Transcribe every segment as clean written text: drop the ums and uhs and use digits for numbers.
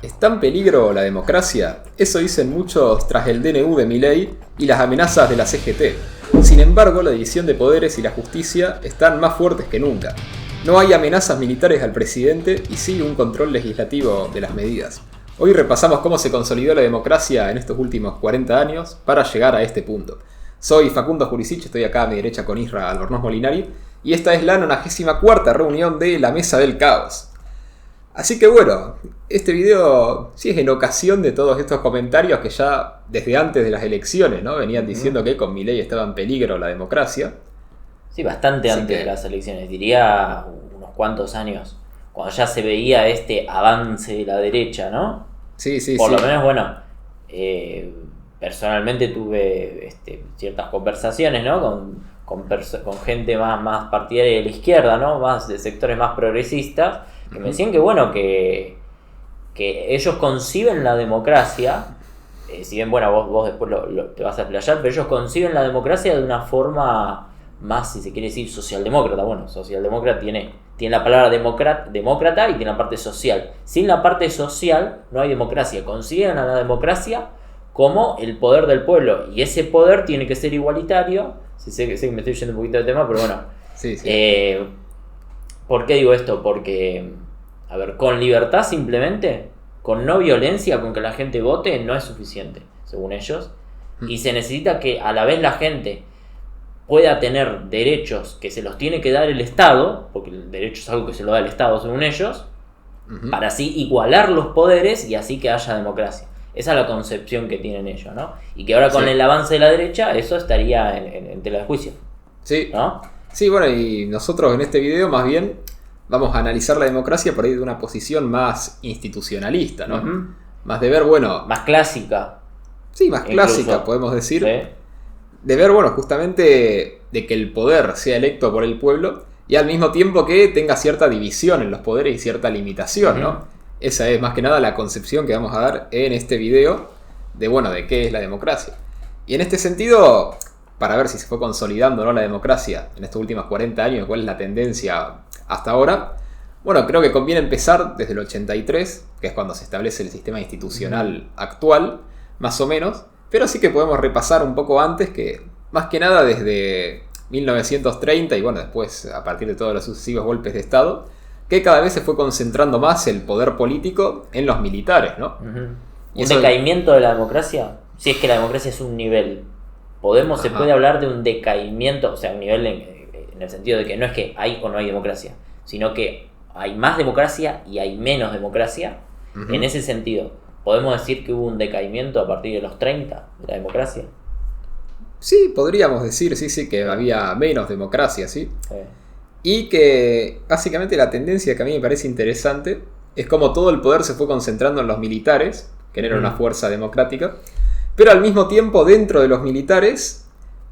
¿Está en peligro la democracia? Eso dicen muchos tras el DNU de Milei y las amenazas de la CGT. Sin embargo, la división de poderes y la justicia están más fuertes que nunca. No hay amenazas militares al presidente y sí un control legislativo de las medidas. Hoy repasamos cómo se consolidó la democracia en estos últimos 40 años para llegar a este punto. Soy Facundo Jurisic, estoy acá a mi derecha con Isra Albornoz Molinari y esta es la 94ª reunión de la Mesa del Caos. Así que bueno, este video sí es en ocasión de todos estos comentarios que ya desde antes de las elecciones, ¿no? Venían diciendo que con Milei estaba en peligro la democracia. Sí, bastante Así antes que de las elecciones, diría unos cuantos años, cuando ya se veía este avance de la derecha, ¿no? Sí. Por lo menos, bueno, personalmente tuve ciertas conversaciones, ¿no? Con gente más partidaria de la izquierda, ¿no? Más de sectores más progresistas, que me decían que, bueno, que ellos conciben la democracia, si bien, bueno, vos después te vas a explayar, pero ellos conciben la democracia de una forma más, si se quiere decir, socialdemócrata. Bueno, socialdemócrata tiene la palabra demócrata y tiene la parte social. Sin la parte social no hay democracia. Conciben a la democracia como el poder del pueblo, y ese poder tiene que ser igualitario. Sé que me estoy yendo un poquito de tema, pero bueno. Sí. ¿Por qué digo esto? Porque, a ver, con libertad simplemente, con no violencia, con que la gente vote, no es suficiente, según ellos. Y se necesita que a la vez la gente pueda tener derechos que se los tiene que dar el Estado, porque el derecho es algo que se lo da el Estado, según ellos, para así igualar los poderes y así que haya democracia. Esa es la concepción que tienen ellos, ¿no? Y que ahora con el avance de la derecha, eso estaría en tela de juicio. Sí. ¿No? Sí, bueno, y nosotros en este video más bien vamos a analizar la democracia por ahí de una posición más institucionalista, ¿no? Más de ver, bueno... Más clásica. Sí, más incluso. clásica, podemos decir. Sí. De ver, bueno, justamente de que el poder sea electo por el pueblo y al mismo tiempo que tenga cierta división en los poderes y cierta limitación, ¿no? Esa es más que nada la concepción que vamos a dar en este video de qué es la democracia. Y en este sentido, para ver si se fue consolidando o no la democracia en estos últimos 40 años, cuál es la tendencia hasta ahora, bueno, creo que conviene empezar desde el 83, que es cuando se establece el sistema institucional actual, más o menos, pero sí que podemos repasar un poco antes, que más que nada desde 1930 y bueno, después a partir de todos los sucesivos golpes de Estado, que cada vez se fue concentrando más el poder político en los militares, ¿no? Y ¿Un decaimiento de la democracia? Si es que la democracia es un nivel, se puede hablar de un decaimiento, o sea, un nivel en el sentido de que no es que hay o no hay democracia, sino que hay más democracia y hay menos democracia. En ese sentido, ¿podemos decir que hubo un decaimiento a partir de los 30 de la democracia? Sí, podríamos decir, sí, que había menos democracia, ¿sí? Y que básicamente la tendencia que a mí me parece interesante es como todo el poder se fue concentrando en los militares, que eran una fuerza democrática, pero al mismo tiempo dentro de los militares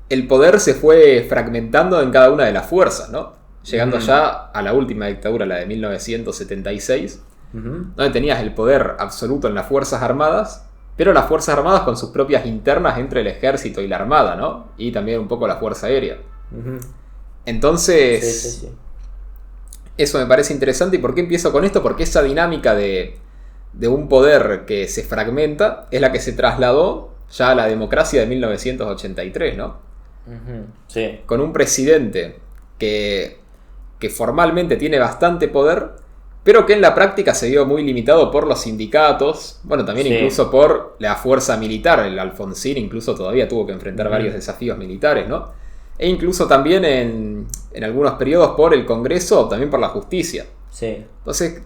el poder se fue fragmentando en cada una de las fuerzas, ¿no? Llegando ya a la última dictadura, la de 1976, donde tenías el poder absoluto en las Fuerzas Armadas, pero las Fuerzas Armadas con sus propias internas entre el ejército y la armada, ¿no? Y también un poco la Fuerza Aérea. Entonces, Sí. eso me parece interesante. ¿Y por qué empiezo con esto? Porque esa dinámica de un poder que se fragmenta es la que se trasladó ya a la democracia de 1983, ¿no? Sí. Con un presidente que formalmente tiene bastante poder, pero que en la práctica se vio muy limitado por los sindicatos, bueno, también incluso por la fuerza militar. El Alfonsín incluso todavía tuvo que enfrentar varios desafíos militares, ¿no? E incluso también en algunos periodos por el Congreso o también por la justicia. Sí. Entonces,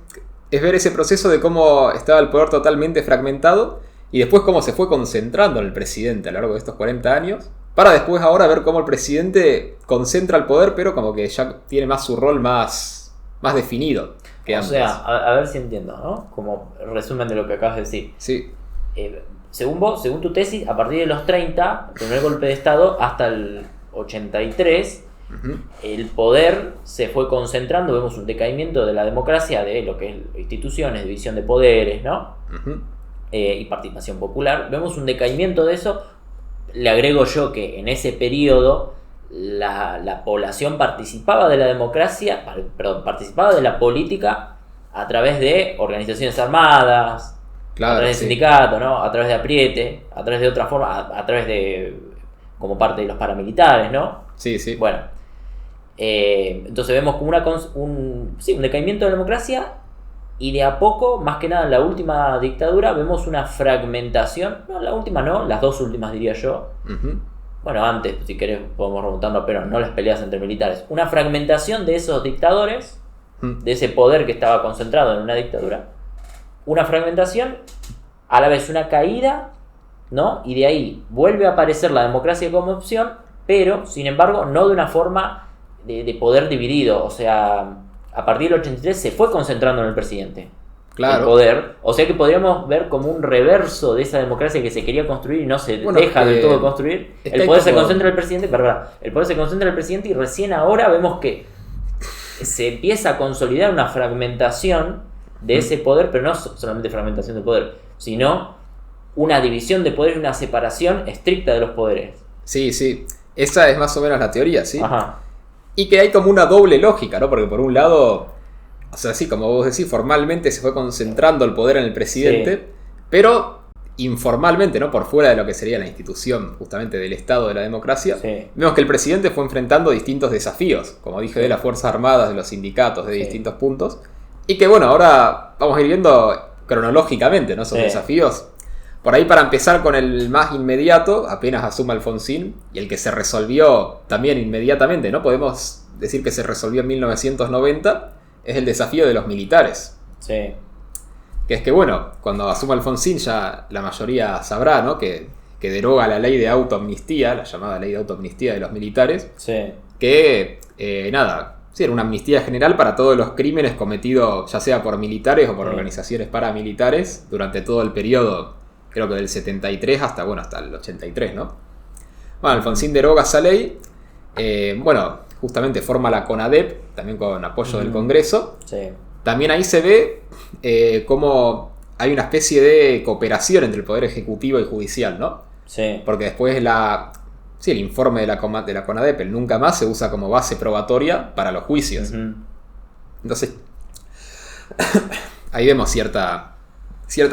es ver ese proceso de cómo estaba el poder totalmente fragmentado y después cómo se fue concentrando en el presidente a lo largo de estos 40 años, para después ahora ver cómo el presidente concentra el poder, pero como que ya tiene más su rol más definido que antes. O sea, a ver si entiendo, ¿no? Como resumen de lo que acabas de decir. Sí. Según tu tesis, a partir de los 30, el primer golpe de Estado, hasta el 83, el poder se fue concentrando. Vemos un decaimiento de la democracia, de lo que es instituciones, división de poderes, ¿no? Y participación popular. Vemos un decaimiento de eso. Le agrego yo que en ese periodo la población participaba de la democracia, participaba de la política a través de organizaciones armadas, Claro, a través de sindicatos, ¿no? A través de apriete, a través de otra forma, a través de, como parte de los paramilitares, ¿no? Sí, sí. Bueno, entonces vemos como un decaimiento de la democracia y de a poco, más que nada en la última dictadura, vemos una fragmentación, no, la última no, las dos últimas diría yo. Bueno, antes, si querés, podemos remontarnos, pero no las peleas entre militares. Una fragmentación de esos dictadores, de ese poder que estaba concentrado en una dictadura. Una fragmentación, a la vez una caída, ¿no? Y de ahí vuelve a aparecer la democracia como opción, pero, sin embargo, no de una forma de poder dividido. O sea, a partir del 83 se fue concentrando en el presidente. Claro. El poder. O sea que podríamos ver como un reverso de esa democracia que se quería construir y no se deja del todo construir. El poder se concentra en el presidente, el poder se concentra en el presidente y recién ahora vemos que se empieza a consolidar una fragmentación de ese poder, pero no solamente fragmentación de poder, sino una división de poderes, una separación estricta de los poderes. Sí, sí. Esa es más o menos la teoría, ¿sí? Ajá. Y que hay como una doble lógica, ¿no? Porque por un lado, o sea, sí, como vos decís, formalmente se fue concentrando el poder en el presidente, sí, pero informalmente, ¿no? Por fuera de lo que sería la institución justamente del Estado de la democracia, sí, vemos que el presidente fue enfrentando distintos desafíos, como dije, sí, de las Fuerzas Armadas, de los sindicatos, de distintos puntos, y que bueno, ahora vamos a ir viendo cronológicamente, ¿no? Esos desafíos. Por ahí, para empezar con el más inmediato, apenas asuma Alfonsín, y el que se resolvió también inmediatamente, ¿no? Podemos decir que se resolvió en 1990, es el desafío de los militares. Sí. Que es que, bueno, cuando asuma Alfonsín ya la mayoría sabrá, ¿no? Que deroga la ley de autoamnistía, la llamada ley de autoamnistía de los militares. Sí. Que, sí, era una amnistía general para todos los crímenes cometidos, ya sea por militares o por organizaciones paramilitares, durante todo el periodo, creo que del 73 hasta el 83, ¿no? Bueno, Alfonsín deroga esa ley, bueno, justamente forma la CONADEP, también con apoyo del Congreso. Sí. También ahí se ve cómo hay una especie de cooperación entre el Poder Ejecutivo y Judicial, ¿no? Sí. Porque después el informe de la CONADEP, el nunca más, se usa como base probatoria para los juicios. Entonces, ahí vemos cierta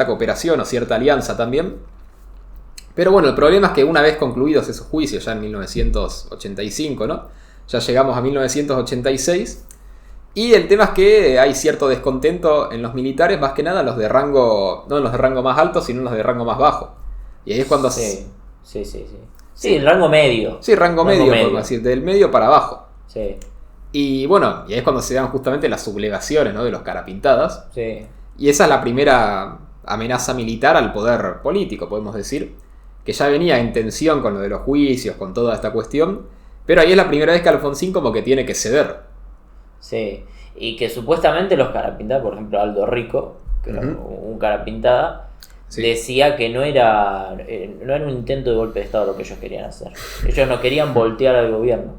cooperación o cierta alianza también. Pero bueno, el problema es que una vez concluidos esos juicios, ya en 1985, ¿no? Ya llegamos a 1986. Y el tema es que hay cierto descontento en los militares, más que nada los de rango, no en los de rango más alto, sino en los de rango más bajo. Y ahí es cuando... Sí, el rango medio. Sí, rango medio, podemos decir, del medio para abajo. Sí. Y bueno, y ahí es cuando se dan justamente las sublevaciones, ¿no? De los carapintadas. Sí. Y esa es la primera amenaza militar al poder político, podemos decir, que ya venía en tensión con lo de los juicios, con toda esta cuestión, pero ahí es la primera vez que Alfonsín como que tiene que ceder. Sí, y que supuestamente los carapintadas, por ejemplo Aldo Rico, que era un carapintada, sí, decía que no era un intento de golpe de Estado lo que ellos querían hacer. Ellos no querían voltear al gobierno.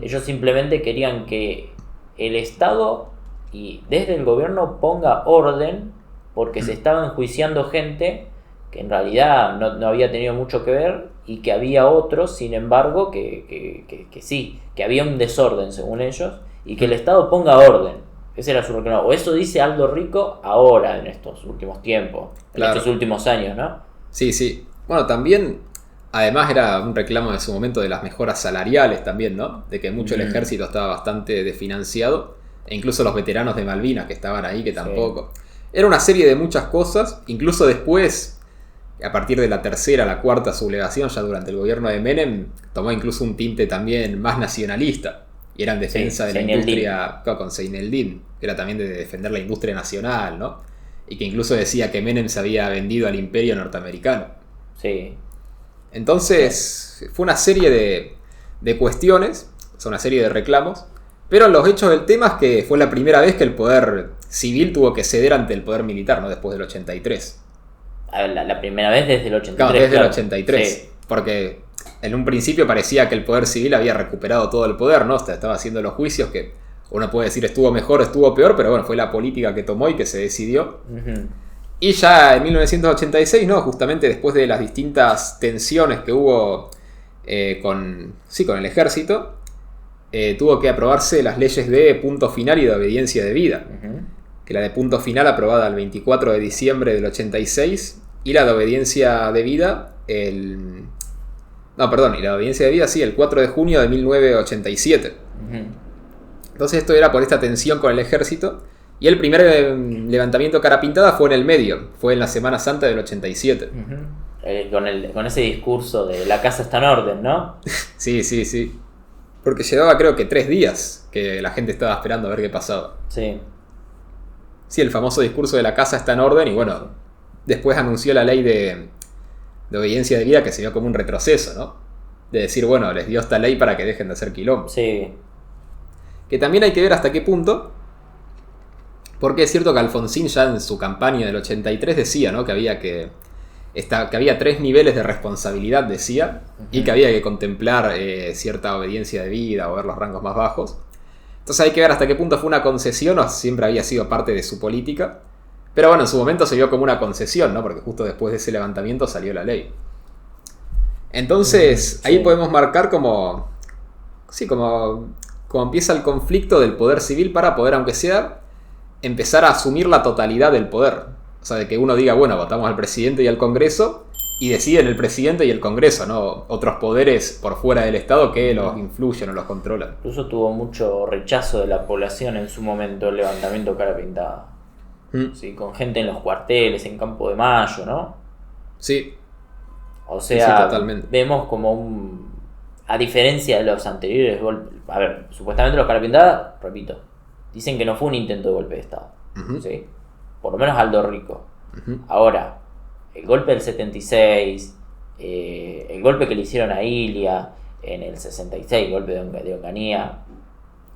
Ellos simplemente querían que el Estado y desde el gobierno ponga orden, porque se estaba enjuiciando gente que en realidad no había tenido mucho que ver, y que había otros, sin embargo, que sí, que había un desorden según ellos, y que el Estado ponga orden. Ese era su reclamo. O eso dice Aldo Rico ahora, en estos últimos tiempos, en estos últimos años, ¿no? Sí, sí. Bueno, también, además era un reclamo en su momento de las mejoras salariales también, ¿no? De que mucho el ejército estaba bastante desfinanciado, e incluso los veteranos de Malvinas que estaban ahí, que tampoco. Sí. Era una serie de muchas cosas, incluso después, a partir de la tercera, la cuarta sublevación, ya durante el gobierno de Menem, tomó incluso un tinte también más nacionalista. Y era en defensa de la industria, con Seineldin, que era también de defender la industria nacional, ¿no? Y que incluso decía que Menem se había vendido al imperio norteamericano. Sí. Entonces, fue una serie de cuestiones, o sea, una serie de reclamos, pero los hechos del tema es que fue la primera vez que el poder civil tuvo que ceder ante el poder militar, ¿no? Después del 83. La primera vez desde el 83. Claro, desde el 83, sí. Porque en un principio parecía que el poder civil había recuperado todo el poder, ¿no? Estaba haciendo los juicios que uno puede decir estuvo mejor o estuvo peor, pero bueno, fue la política que tomó y que se decidió. Y ya en 1986, ¿no? Justamente después de las distintas tensiones que hubo con el ejército, tuvo que aprobarse las leyes de punto final y de obediencia debida. Que la de punto final, aprobada el 24 de diciembre del 86, y la de obediencia debida No, perdón, y la obediencia debida sí, el 4 de junio de 1987. Entonces esto era por esta tensión con el ejército. Y el primer levantamiento cara pintada fue en el medio, fue en la Semana Santa del 87. Con ese discurso de la casa está en orden, ¿no? Sí, sí, sí. Porque llevaba creo que 3 días que la gente estaba esperando a ver qué pasaba. Sí. Sí, el famoso discurso de la casa está en orden y bueno, después anunció la ley de obediencia debida que se vio como un retroceso, ¿no? De decir, bueno, les dio esta ley para que dejen de hacer quilombo. Sí. Que también hay que ver hasta qué punto, porque es cierto que Alfonsín ya en su campaña del 83 decía, ¿no? Que había que había 3 niveles de responsabilidad, decía, y que había que contemplar cierta obediencia debida o ver los rangos más bajos. Entonces hay que ver hasta qué punto fue una concesión o siempre había sido parte de su política. Pero bueno, en su momento se vio como una concesión, ¿no? Porque justo después de ese levantamiento salió la ley. Entonces, ahí podemos marcar como empieza el conflicto del poder civil para poder, aunque sea, empezar a asumir la totalidad del poder. O sea, de que uno diga, bueno, votamos al presidente y al Congreso y deciden el presidente y el Congreso, ¿no? Otros poderes por fuera del Estado que los influyen o los controlan. Incluso tuvo mucho rechazo de la población en su momento el levantamiento cara pintada. Sí, con gente en los cuarteles, en Campo de Mayo, ¿no? Sí. O sea, sí, vemos como a diferencia de los anteriores golpes. A ver, supuestamente los cara pintada, repito, dicen que no fue un intento de golpe de Estado. ¿Sí? Por lo menos Aldo Rico. Ahora, el golpe del 76, el golpe que le hicieron a Ilia en el 66, el golpe de Onganía.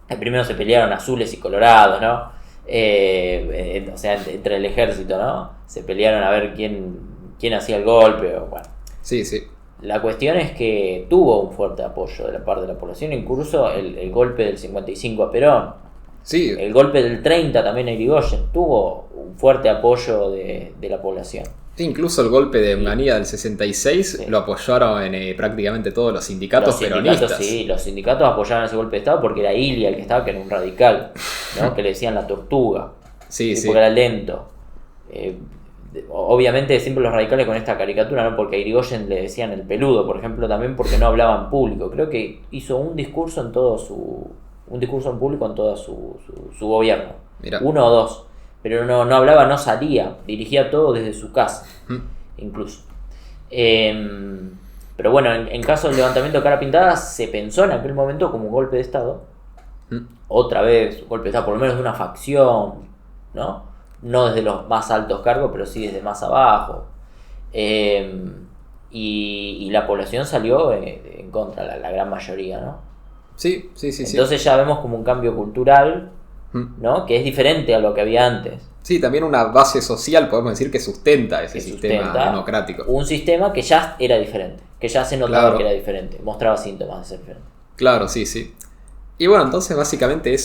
El primero se pelearon azules y colorados, ¿no? O sea, entre el ejército, ¿no? Se pelearon a ver quién hacía el golpe. Bueno. Sí, sí. La cuestión es que tuvo un fuerte apoyo de la parte de la población, incluso el golpe del 55 a Perón. Sí. El golpe del 30 también a Irigoyen tuvo un fuerte apoyo de la población. Sí, incluso el golpe de Onganía del 66 lo apoyaron prácticamente todos los sindicatos peronistas. Sí, los sindicatos apoyaron ese golpe de Estado porque era Ilia el que estaba, que era un radical, ¿no? Que le decían la tortuga. Sí, sí. Porque era lento. Obviamente siempre los radicales con esta caricatura, ¿no? Porque a Irigoyen le decían el peludo, por ejemplo, también porque no hablaba en público. Creo que hizo un discurso en público en todo su gobierno. Mirá. 1 o 2. Pero no hablaba, no salía. Dirigía todo desde su casa, incluso. Pero bueno, en caso del levantamiento de cara pintada, se pensó en aquel momento como un golpe de Estado. Otra vez, golpe de Estado, por lo menos de una facción, ¿no? No desde los más altos cargos, pero sí desde más abajo. Y la población salió en contra, la gran mayoría, ¿no? Sí, sí, sí. Entonces ya vemos como un cambio cultural, ¿no? Que es diferente a lo que había antes. Sí, también una base social, podemos decir, que sustenta ese sistema democrático. Un sistema que ya era diferente, que ya se notaba que era diferente, mostraba síntomas de ser diferente. Claro, sí, sí. Y bueno, entonces básicamente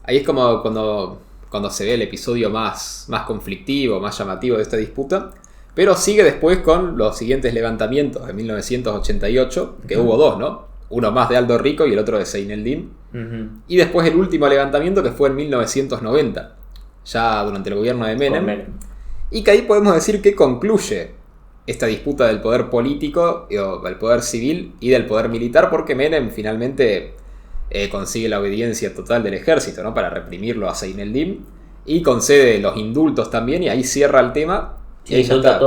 ahí es como cuando se ve el episodio más conflictivo, más llamativo de esta disputa. Pero sigue después con los siguientes levantamientos de 1988, que hubo 2, ¿no? Uno más de Aldo Rico y el otro de Zeinaldin. Y después el último levantamiento que fue en 1990, ya durante el gobierno de Menem. Y que ahí podemos decir que concluye esta disputa del poder político, del poder civil y del poder militar, porque Menem finalmente consigue la obediencia total del ejército, ¿no? Para reprimirlo a Zeinaldin, y concede los indultos también, y ahí cierra el tema. Sí, indulta a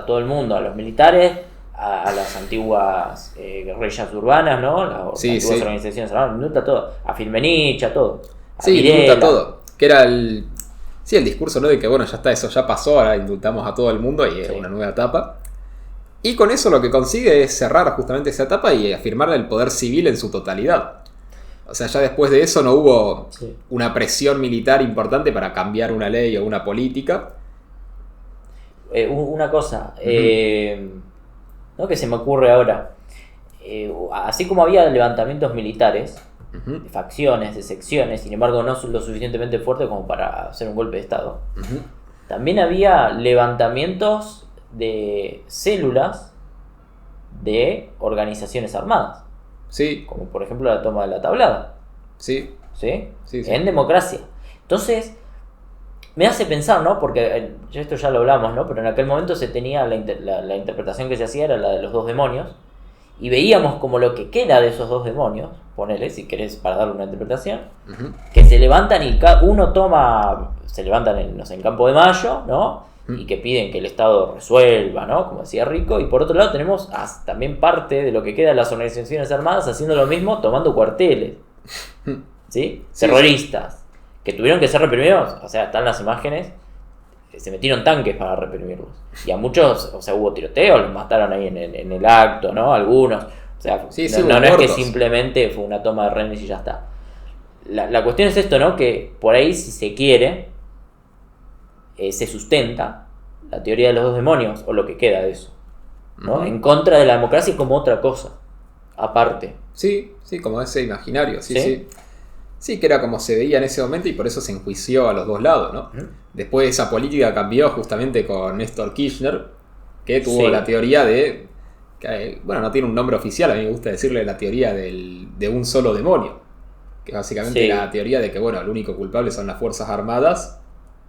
todo el mundo, a los militares, a las antiguas guerrillas urbanas, ¿no? Las antiguas organizaciones armadas, indulta todo, a Firmenich, a todo. Indulta todo. Que era el discurso, ¿no? De que bueno, ya está, eso ya pasó, ahora indultamos a todo el mundo y es una nueva etapa. Y con eso lo que consigue es cerrar justamente esa etapa y afirmar el poder civil en su totalidad. O sea, ya después de eso no hubo una presión militar importante para cambiar una ley o una política. Una cosa, ¿no? Que se me ocurre ahora. Así como había levantamientos militares, de facciones, de secciones, sin embargo no lo suficientemente fuerte como para hacer un golpe de Estado, también había levantamientos de células de organizaciones armadas. Sí. Como por ejemplo la toma de la Tablada. Sí. ¿Sí? En democracia. Entonces, me hace pensar, ¿no? Porque esto ya lo hablamos, ¿no? Pero en aquel momento se tenía la interpretación que se hacía era la de los dos demonios. Y veíamos como lo que queda de esos dos demonios, ponele, si querés, para darle una interpretación, que se levantan y uno se levantan en Campo de Mayo, ¿no? Y que piden que el Estado resuelva, ¿no? Como decía Rico. Y por otro lado tenemos también parte de lo que queda de las organizaciones armadas haciendo lo mismo, tomando cuarteles, ¿sí? Terroristas, que tuvieron que ser reprimidos. O sea, están las imágenes, se metieron tanques para reprimirlos. Y a muchos, o sea, hubo tiroteos, los mataron ahí en el acto, ¿no? Algunos. O sea, no es que simplemente fue una toma de rehenes y ya está. La cuestión es esto, ¿no? Que por ahí, si se quiere, se sustenta la teoría de los dos demonios, o lo que queda de eso, ¿no? En contra de la democracia como otra cosa, aparte. Sí, como ese imaginario, sí. Sí, que era como se veía en ese momento y por eso se enjuició a los dos lados, ¿no? Después esa política cambió justamente con Néstor Kirchner, que tuvo la teoría de... Que, bueno, no tiene un nombre oficial, a mí me gusta decirle la teoría de un solo demonio. Que es básicamente la teoría de que, bueno, el único culpable son las Fuerzas Armadas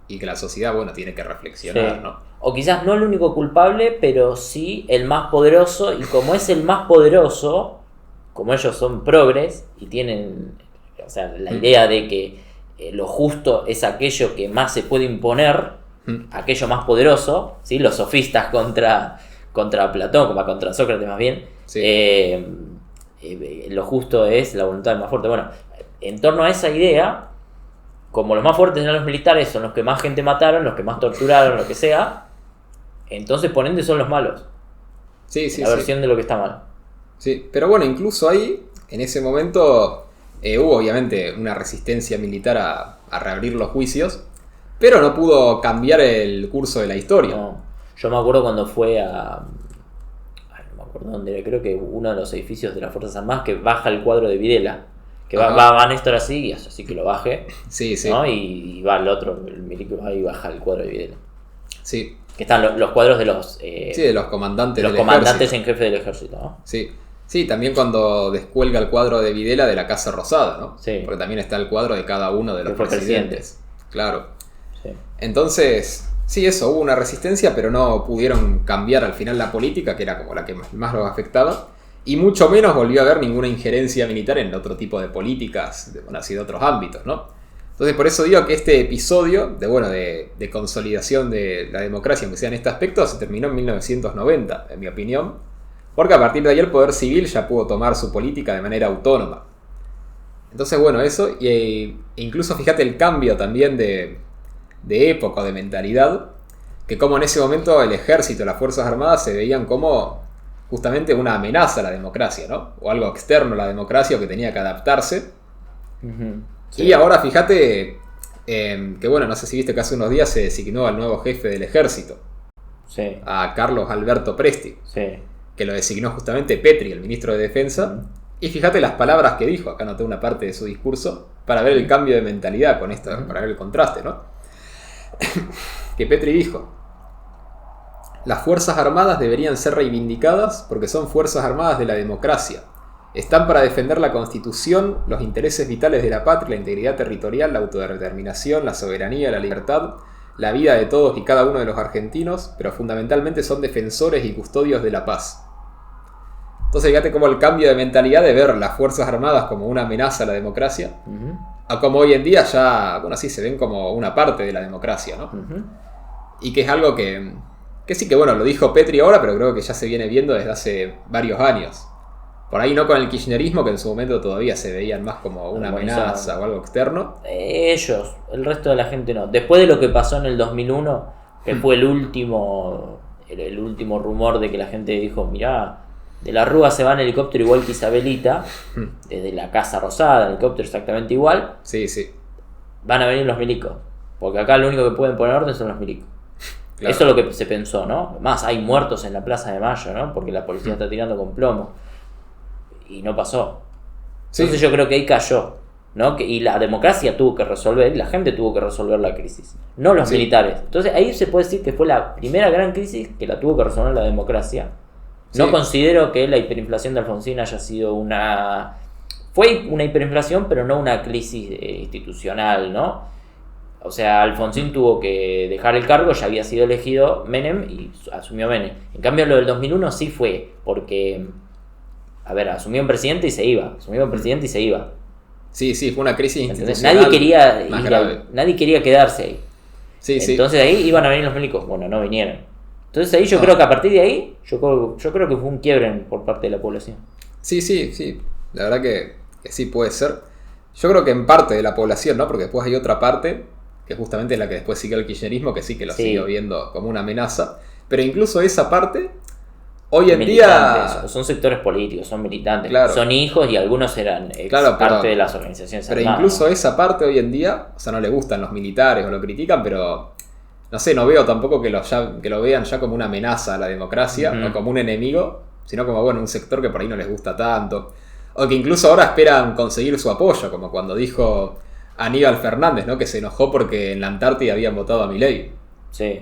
y que la sociedad, bueno, tiene que reflexionar, ¿no? O quizás no el único culpable, pero sí el más poderoso, y como es el más poderoso, como ellos son progres y tienen... O sea, la idea de que lo justo es aquello que más se puede imponer, aquello más poderoso, ¿sí? Los sofistas contra Platón, contra Sócrates más bien, lo justo es la voluntad del más fuerte. Bueno, en torno a esa idea, como los más fuertes eran los militares, son los que más gente mataron, los que más torturaron, lo que sea, entonces por ende son los malos. La versión de lo que está mal. Sí, pero bueno, incluso ahí, en ese momento... hubo obviamente una resistencia militar a reabrir los juicios, pero no pudo cambiar el curso de la historia. No. Yo me acuerdo cuando fue no me acuerdo dónde era, creo que uno de los edificios de las Fuerzas Armadas, que baja el cuadro de Videla, que va Néstor así, y así que lo baje, ¿no? Y va el otro, el milico va y baja el cuadro de Videla. Sí. Que están los cuadros de los... de los comandantes del comandantes en jefe del ejército, ¿no? Sí, también cuando descuelga el cuadro de Videla de la Casa Rosada, ¿no? Sí. Porque también está el cuadro de cada uno de los presidentes. Claro. Sí. Entonces, sí, eso, hubo una resistencia, pero no pudieron cambiar al final la política, que era como la que más los afectaba, y mucho menos volvió a haber ninguna injerencia militar en otro tipo de políticas, así de otros ámbitos, ¿no? Entonces, por eso digo que este episodio de consolidación de la democracia, aunque sea en este aspecto, se terminó en 1990, en mi opinión. Porque a partir de ahí el poder civil ya pudo tomar su política de manera autónoma. Entonces, bueno, eso. E incluso fíjate el cambio también de época, de mentalidad. Que como en ese momento el ejército, las Fuerzas Armadas se veían como justamente una amenaza a la democracia, ¿no? O algo externo a la democracia o que tenía que adaptarse. Y ahora fíjate que, bueno, no sé si viste que hace unos días se designó al nuevo jefe del ejército. A Carlos Alberto Presti. Que lo designó justamente Petri, el ministro de Defensa. Y fíjate las palabras que dijo, acá noté una parte de su discurso, para ver el cambio de mentalidad con esto, para ver el contraste, ¿no? Que Petri dijo: las Fuerzas Armadas deberían ser reivindicadas porque son Fuerzas Armadas de la democracia. Están para defender la Constitución, los intereses vitales de la patria, la integridad territorial, la autodeterminación, la soberanía, la libertad, la vida de todos y cada uno de los argentinos, pero fundamentalmente son defensores y custodios de la paz. Entonces fíjate como el cambio de mentalidad de ver las Fuerzas Armadas como una amenaza a la democracia, a como hoy en día ya, bueno, sí se ven como una parte de la democracia, ¿no? Y que es algo que sí, que bueno, lo dijo Petri ahora, pero creo que ya se viene viendo desde hace varios años. Por ahí no con el kirchnerismo, que en su momento todavía se veían más como una amenaza o algo externo. Ellos, el resto de la gente no. Después de lo que pasó en el 2001, que fue el último rumor de que la gente dijo, mirá, de la Rúa se va en helicóptero igual que Isabelita, desde la Casa Rosada, el helicóptero exactamente igual. Sí. Van a venir los milicos, porque acá lo único que pueden poner orden son los milicos. Claro. Eso es lo que se pensó, ¿no? Más, hay muertos en la Plaza de Mayo, ¿no? Porque la policía está tirando con plomo. Y no pasó. Entonces yo creo que ahí cayó, ¿no? Y la democracia tuvo que resolver, la gente tuvo que resolver la crisis, no los militares. Entonces ahí se puede decir que fue la primera gran crisis que la tuvo que resolver la democracia. No considero que la hiperinflación de Alfonsín haya sido fue una hiperinflación, pero no una crisis institucional, ¿no? O sea, Alfonsín tuvo que dejar el cargo, ya había sido elegido Menem y asumió Menem. En cambio, lo del 2001 sí fue, porque, a ver, asumió un presidente y se iba. Sí, fue una crisis ¿Entendés? institucional más grave. Nadie quería quedarse ahí. Sí. Entonces ahí iban a venir los milicos. Bueno, no vinieron. Entonces ahí yo creo que a partir de ahí, yo creo que fue un quiebre por parte de la población. Sí. La verdad que sí puede ser. Yo creo que en parte de la población, ¿no? Porque después hay otra parte, que justamente es la que después siguió el kirchnerismo, que sí que lo siguió viendo como una amenaza. Pero incluso esa parte, hoy en día... Son sectores políticos, son militantes, claro, son hijos y algunos eran parte de las organizaciones pero armadas. Incluso esa parte hoy en día, o sea, no le gustan los militares o lo critican, pero... No sé, no veo tampoco que lo vean ya como una amenaza a la democracia o como un enemigo, sino como, bueno, un sector que por ahí no les gusta tanto. O que incluso ahora esperan conseguir su apoyo, como cuando dijo Aníbal Fernández, ¿no? Que se enojó porque en la Antártida habían votado a Milei. Sí.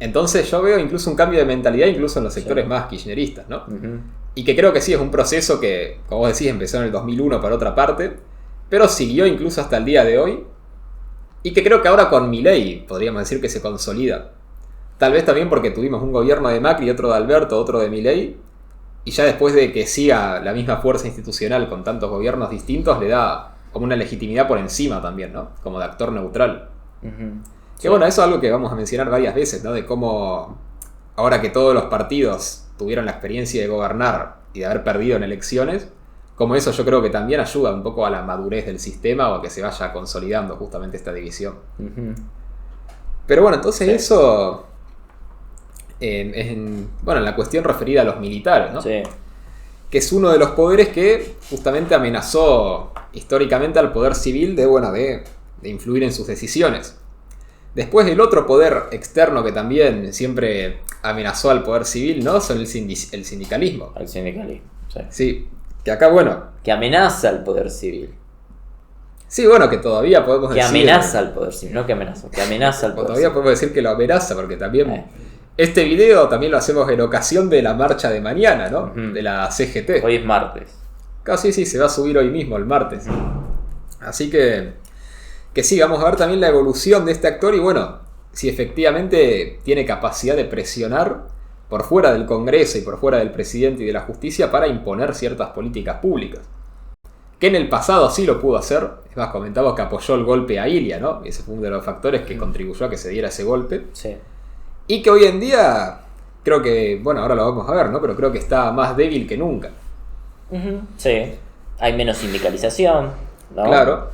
Entonces yo veo incluso un cambio de mentalidad incluso en los sectores más kirchneristas, ¿no? Y que creo que sí es un proceso que, como vos decís, empezó en el 2001 para otra parte, pero siguió incluso hasta el día de hoy. Y que creo que ahora con Milei podríamos decir que se consolida. Tal vez también porque tuvimos un gobierno de Macri, otro de Alberto, otro de Milei. Y ya después de que siga la misma fuerza institucional con tantos gobiernos distintos, le da como una legitimidad por encima también, ¿no? Como de actor neutral. Que bueno, eso es algo que vamos a mencionar varias veces, ¿no? De cómo ahora que todos los partidos tuvieron la experiencia de gobernar y de haber perdido en elecciones, como eso yo creo que también ayuda un poco a la madurez del sistema o a que se vaya consolidando justamente esta división. Pero bueno, entonces eso en la cuestión referida a los militares, ¿no? Sí. Que es uno de los poderes que justamente amenazó históricamente al poder civil de influir en sus decisiones. Después el otro poder externo que también siempre amenazó al poder civil, ¿no? Son el sindicalismo. El sindicalismo, sí. Sí. Que acá, bueno... Que amenaza al poder civil. Sí, bueno, que todavía podemos decir... Que amenaza al poder civil, no que amenaza, que amenaza al poder todavía civil. podemos decir que lo amenaza, porque también... Este video también lo hacemos en ocasión de la marcha de mañana, ¿no? De la CGT. Hoy es martes. Casi sí, se va a subir hoy mismo, el martes. Así que sí, vamos a ver también la evolución de este actor y bueno, si efectivamente tiene capacidad de presionar por fuera del Congreso y por fuera del presidente y de la justicia para imponer ciertas políticas públicas. Que en el pasado sí lo pudo hacer. Es más, comentamos que apoyó el golpe a Ilia, ¿no? Ese fue uno de los factores que contribuyó a que se diera ese golpe. Sí. Y que hoy en día, creo que, bueno, ahora lo vamos a ver, ¿no? Pero creo que está más débil que nunca. Sí. Hay menos sindicalización, ¿no? Claro.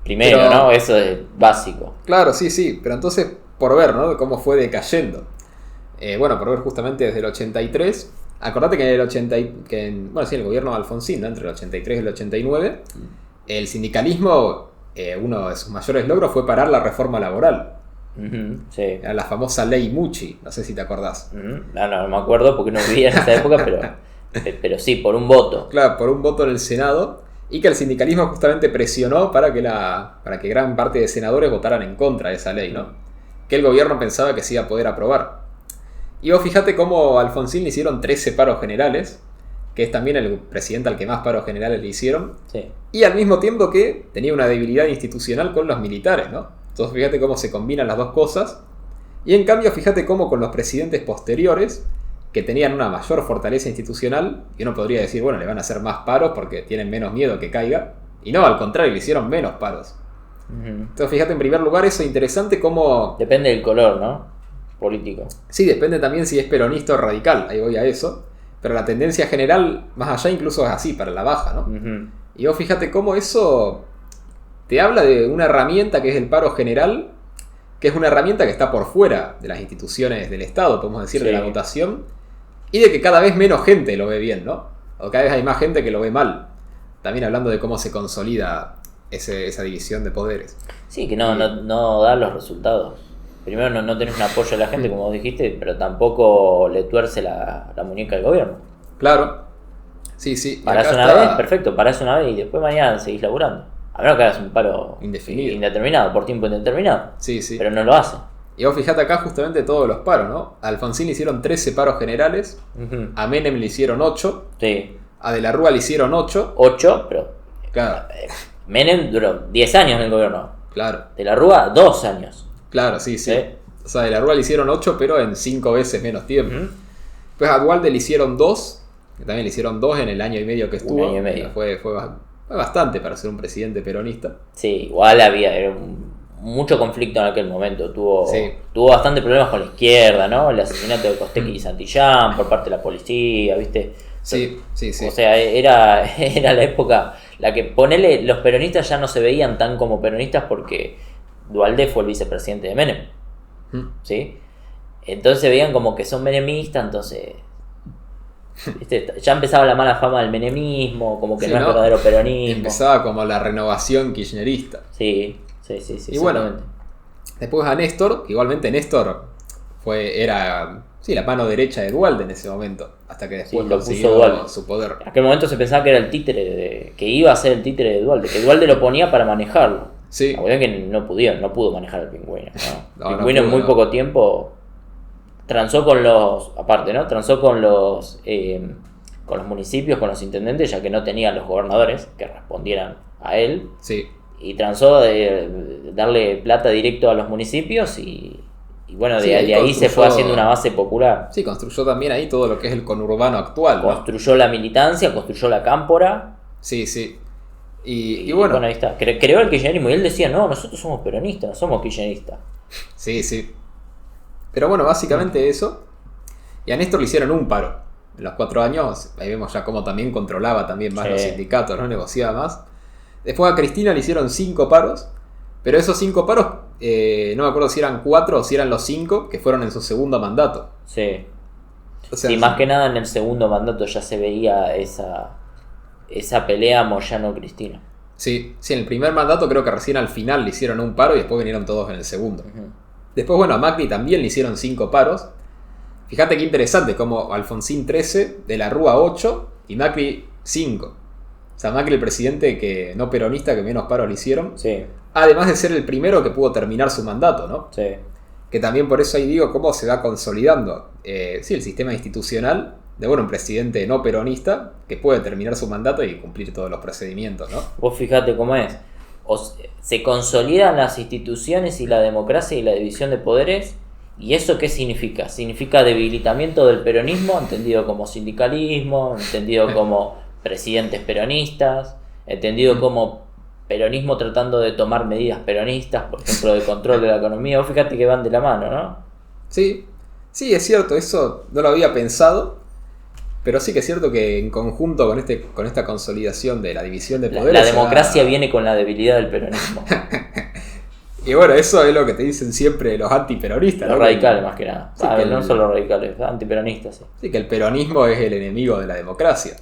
Primero, pero, ¿no? Eso es básico. Claro, sí. Pero entonces, por ver, ¿no? Cómo fue decayendo. Por ver justamente desde el 83. Acordate que en el gobierno de Alfonsín, ¿no? Entre el 83 y el 89, el sindicalismo, uno de sus mayores logros fue parar la reforma laboral. Sí. La famosa ley Mucci, no sé si te acordás. No me acuerdo porque no vivía en esa época, pero sí, por un voto. Claro, por un voto en el Senado. Y que el sindicalismo justamente presionó para que gran parte de senadores votaran en contra de esa ley, ¿no? Que el gobierno pensaba que se iba a poder aprobar. Y vos fijate cómo a Alfonsín le hicieron 13 paros generales, que es también el presidente al que más paros generales le hicieron. Sí. Y al mismo tiempo que tenía una debilidad institucional con los militares, ¿no? Entonces fíjate cómo se combinan las dos cosas. Y en cambio fíjate cómo con los presidentes posteriores, que tenían una mayor fortaleza institucional, y uno podría decir, bueno, le van a hacer más paros porque tienen menos miedo que caiga. Y no, al contrario, le hicieron menos paros. Entonces fíjate en primer lugar eso interesante cómo... Depende del color, ¿no? Político. Sí, depende también si es peronista o radical, ahí voy a eso. Pero la tendencia general, más allá incluso es así, para la baja, ¿no? Y vos fíjate cómo eso te habla de una herramienta que es el paro general, que es una herramienta que está por fuera de las instituciones del Estado, podemos decir, de la votación, y de que cada vez menos gente lo ve bien, ¿no? O cada vez hay más gente que lo ve mal. También hablando de cómo se consolida esa división de poderes. Sí, que no da los resultados. Primero no tenés un apoyo de la gente, como vos dijiste, pero tampoco le tuerce la muñeca al gobierno. Claro. Sí. Parás una vez, perfecto, parás una vez y después mañana seguís laburando. A menos que hagas un paro indefinido, indeterminado, por tiempo indeterminado. Sí. Pero no lo hace. Y vos fijate acá justamente todos los paros, ¿no? A Alfonsín le hicieron 13 paros generales, a Menem le hicieron 8, sí. A De la Rúa le hicieron 8. 8, pero... Claro. Menem duró 10 años en el gobierno. Claro. De la Rúa, 2 años. Claro, sí. ¿Sí? O sea, de la Rúa le hicieron 8, pero en 5 veces menos tiempo. Pues a Duhalde le hicieron 2, que también le hicieron 2 en el año y medio que estuvo. Un año y medio. Fue bastante para ser un presidente peronista. Sí, igual era mucho conflicto en aquel momento. Tuvo bastante problemas con la izquierda, ¿no? El asesinato de Costecchi y Santillán por parte de la policía, ¿viste? Sí. O sea, era la época la que, ponele, los peronistas ya no se veían tan como peronistas porque Duhalde fue el vicepresidente de Menem, ¿sí? Entonces se veían como que son menemistas, entonces, ¿viste? Ya empezaba la mala fama del menemismo, como que no es verdadero peronismo. Empezaba como la renovación kirchnerista. Sí. Y bueno, después a Néstor, que igualmente Néstor era la mano derecha de Duhalde en ese momento, hasta que después consiguió su poder. En aquel momento se pensaba que era el títere, que iba a ser el títere de Duhalde, que Duhalde lo ponía para manejarlo. Sí. La cuestión es que no pudo manejar al Pingüino, ¿no? El Pingüino en muy poco tiempo transó con los municipios, con los intendentes, ya que no tenían los gobernadores que respondieran a él. Sí. Y transó de darle plata directo a los municipios y bueno, de ahí se fue haciendo una base popular. Sí, construyó también ahí todo lo que es el conurbano actual, ¿no? Construyó la militancia, construyó la cámpora. Sí. Y bueno. Ahí está. Creó el kirchnerismo y él decía, no, nosotros somos peronistas, no somos kirchneristas. Sí. Pero bueno, básicamente eso. Y a Néstor le hicieron un paro. En los 4 años, ahí vemos ya cómo también controlaba también más los sindicatos, ¿no? Negociaba más. Después a Cristina le hicieron 5 paros. Pero esos 5 paros, no me acuerdo si eran 4 o si eran los 5 que fueron en su segundo mandato. Sí. O sea, sí, más que nada en el segundo mandato ya se veía esa pelea Moyano-Cristina. Sí, en el primer mandato creo que recién al final le hicieron un paro y después vinieron todos en el segundo. Después, bueno, a Macri también le hicieron 5 paros. Fíjate qué interesante, como Alfonsín 13, de la Rúa 8 y Macri 5. O sea, Macri el presidente que no peronista que menos paros le hicieron. Sí. Además de ser el primero que pudo terminar su mandato, ¿no? Sí. Que también por eso ahí digo cómo se va consolidando el sistema institucional de un presidente no peronista que puede terminar su mandato y cumplir todos los procedimientos, ¿no? Vos fijate cómo es. Se consolidan las instituciones y la democracia y la división de poderes. ¿Y eso qué significa? Significa debilitamiento del peronismo, entendido como sindicalismo, entendido como presidentes peronistas, entendido como peronismo tratando de tomar medidas peronistas, por ejemplo, de control de la economía. Vos fíjate que van de la mano, ¿no? Sí, es cierto, eso no lo había pensado, pero sí que es cierto que en conjunto con esta consolidación de la división de poderes... La democracia viene con la debilidad del peronismo. Y bueno, eso es lo que te dicen siempre los antiperonistas. Los radicales más que nada. Sí, no solo radicales, antiperonistas. Sí. Sí, que el peronismo es el enemigo de la democracia.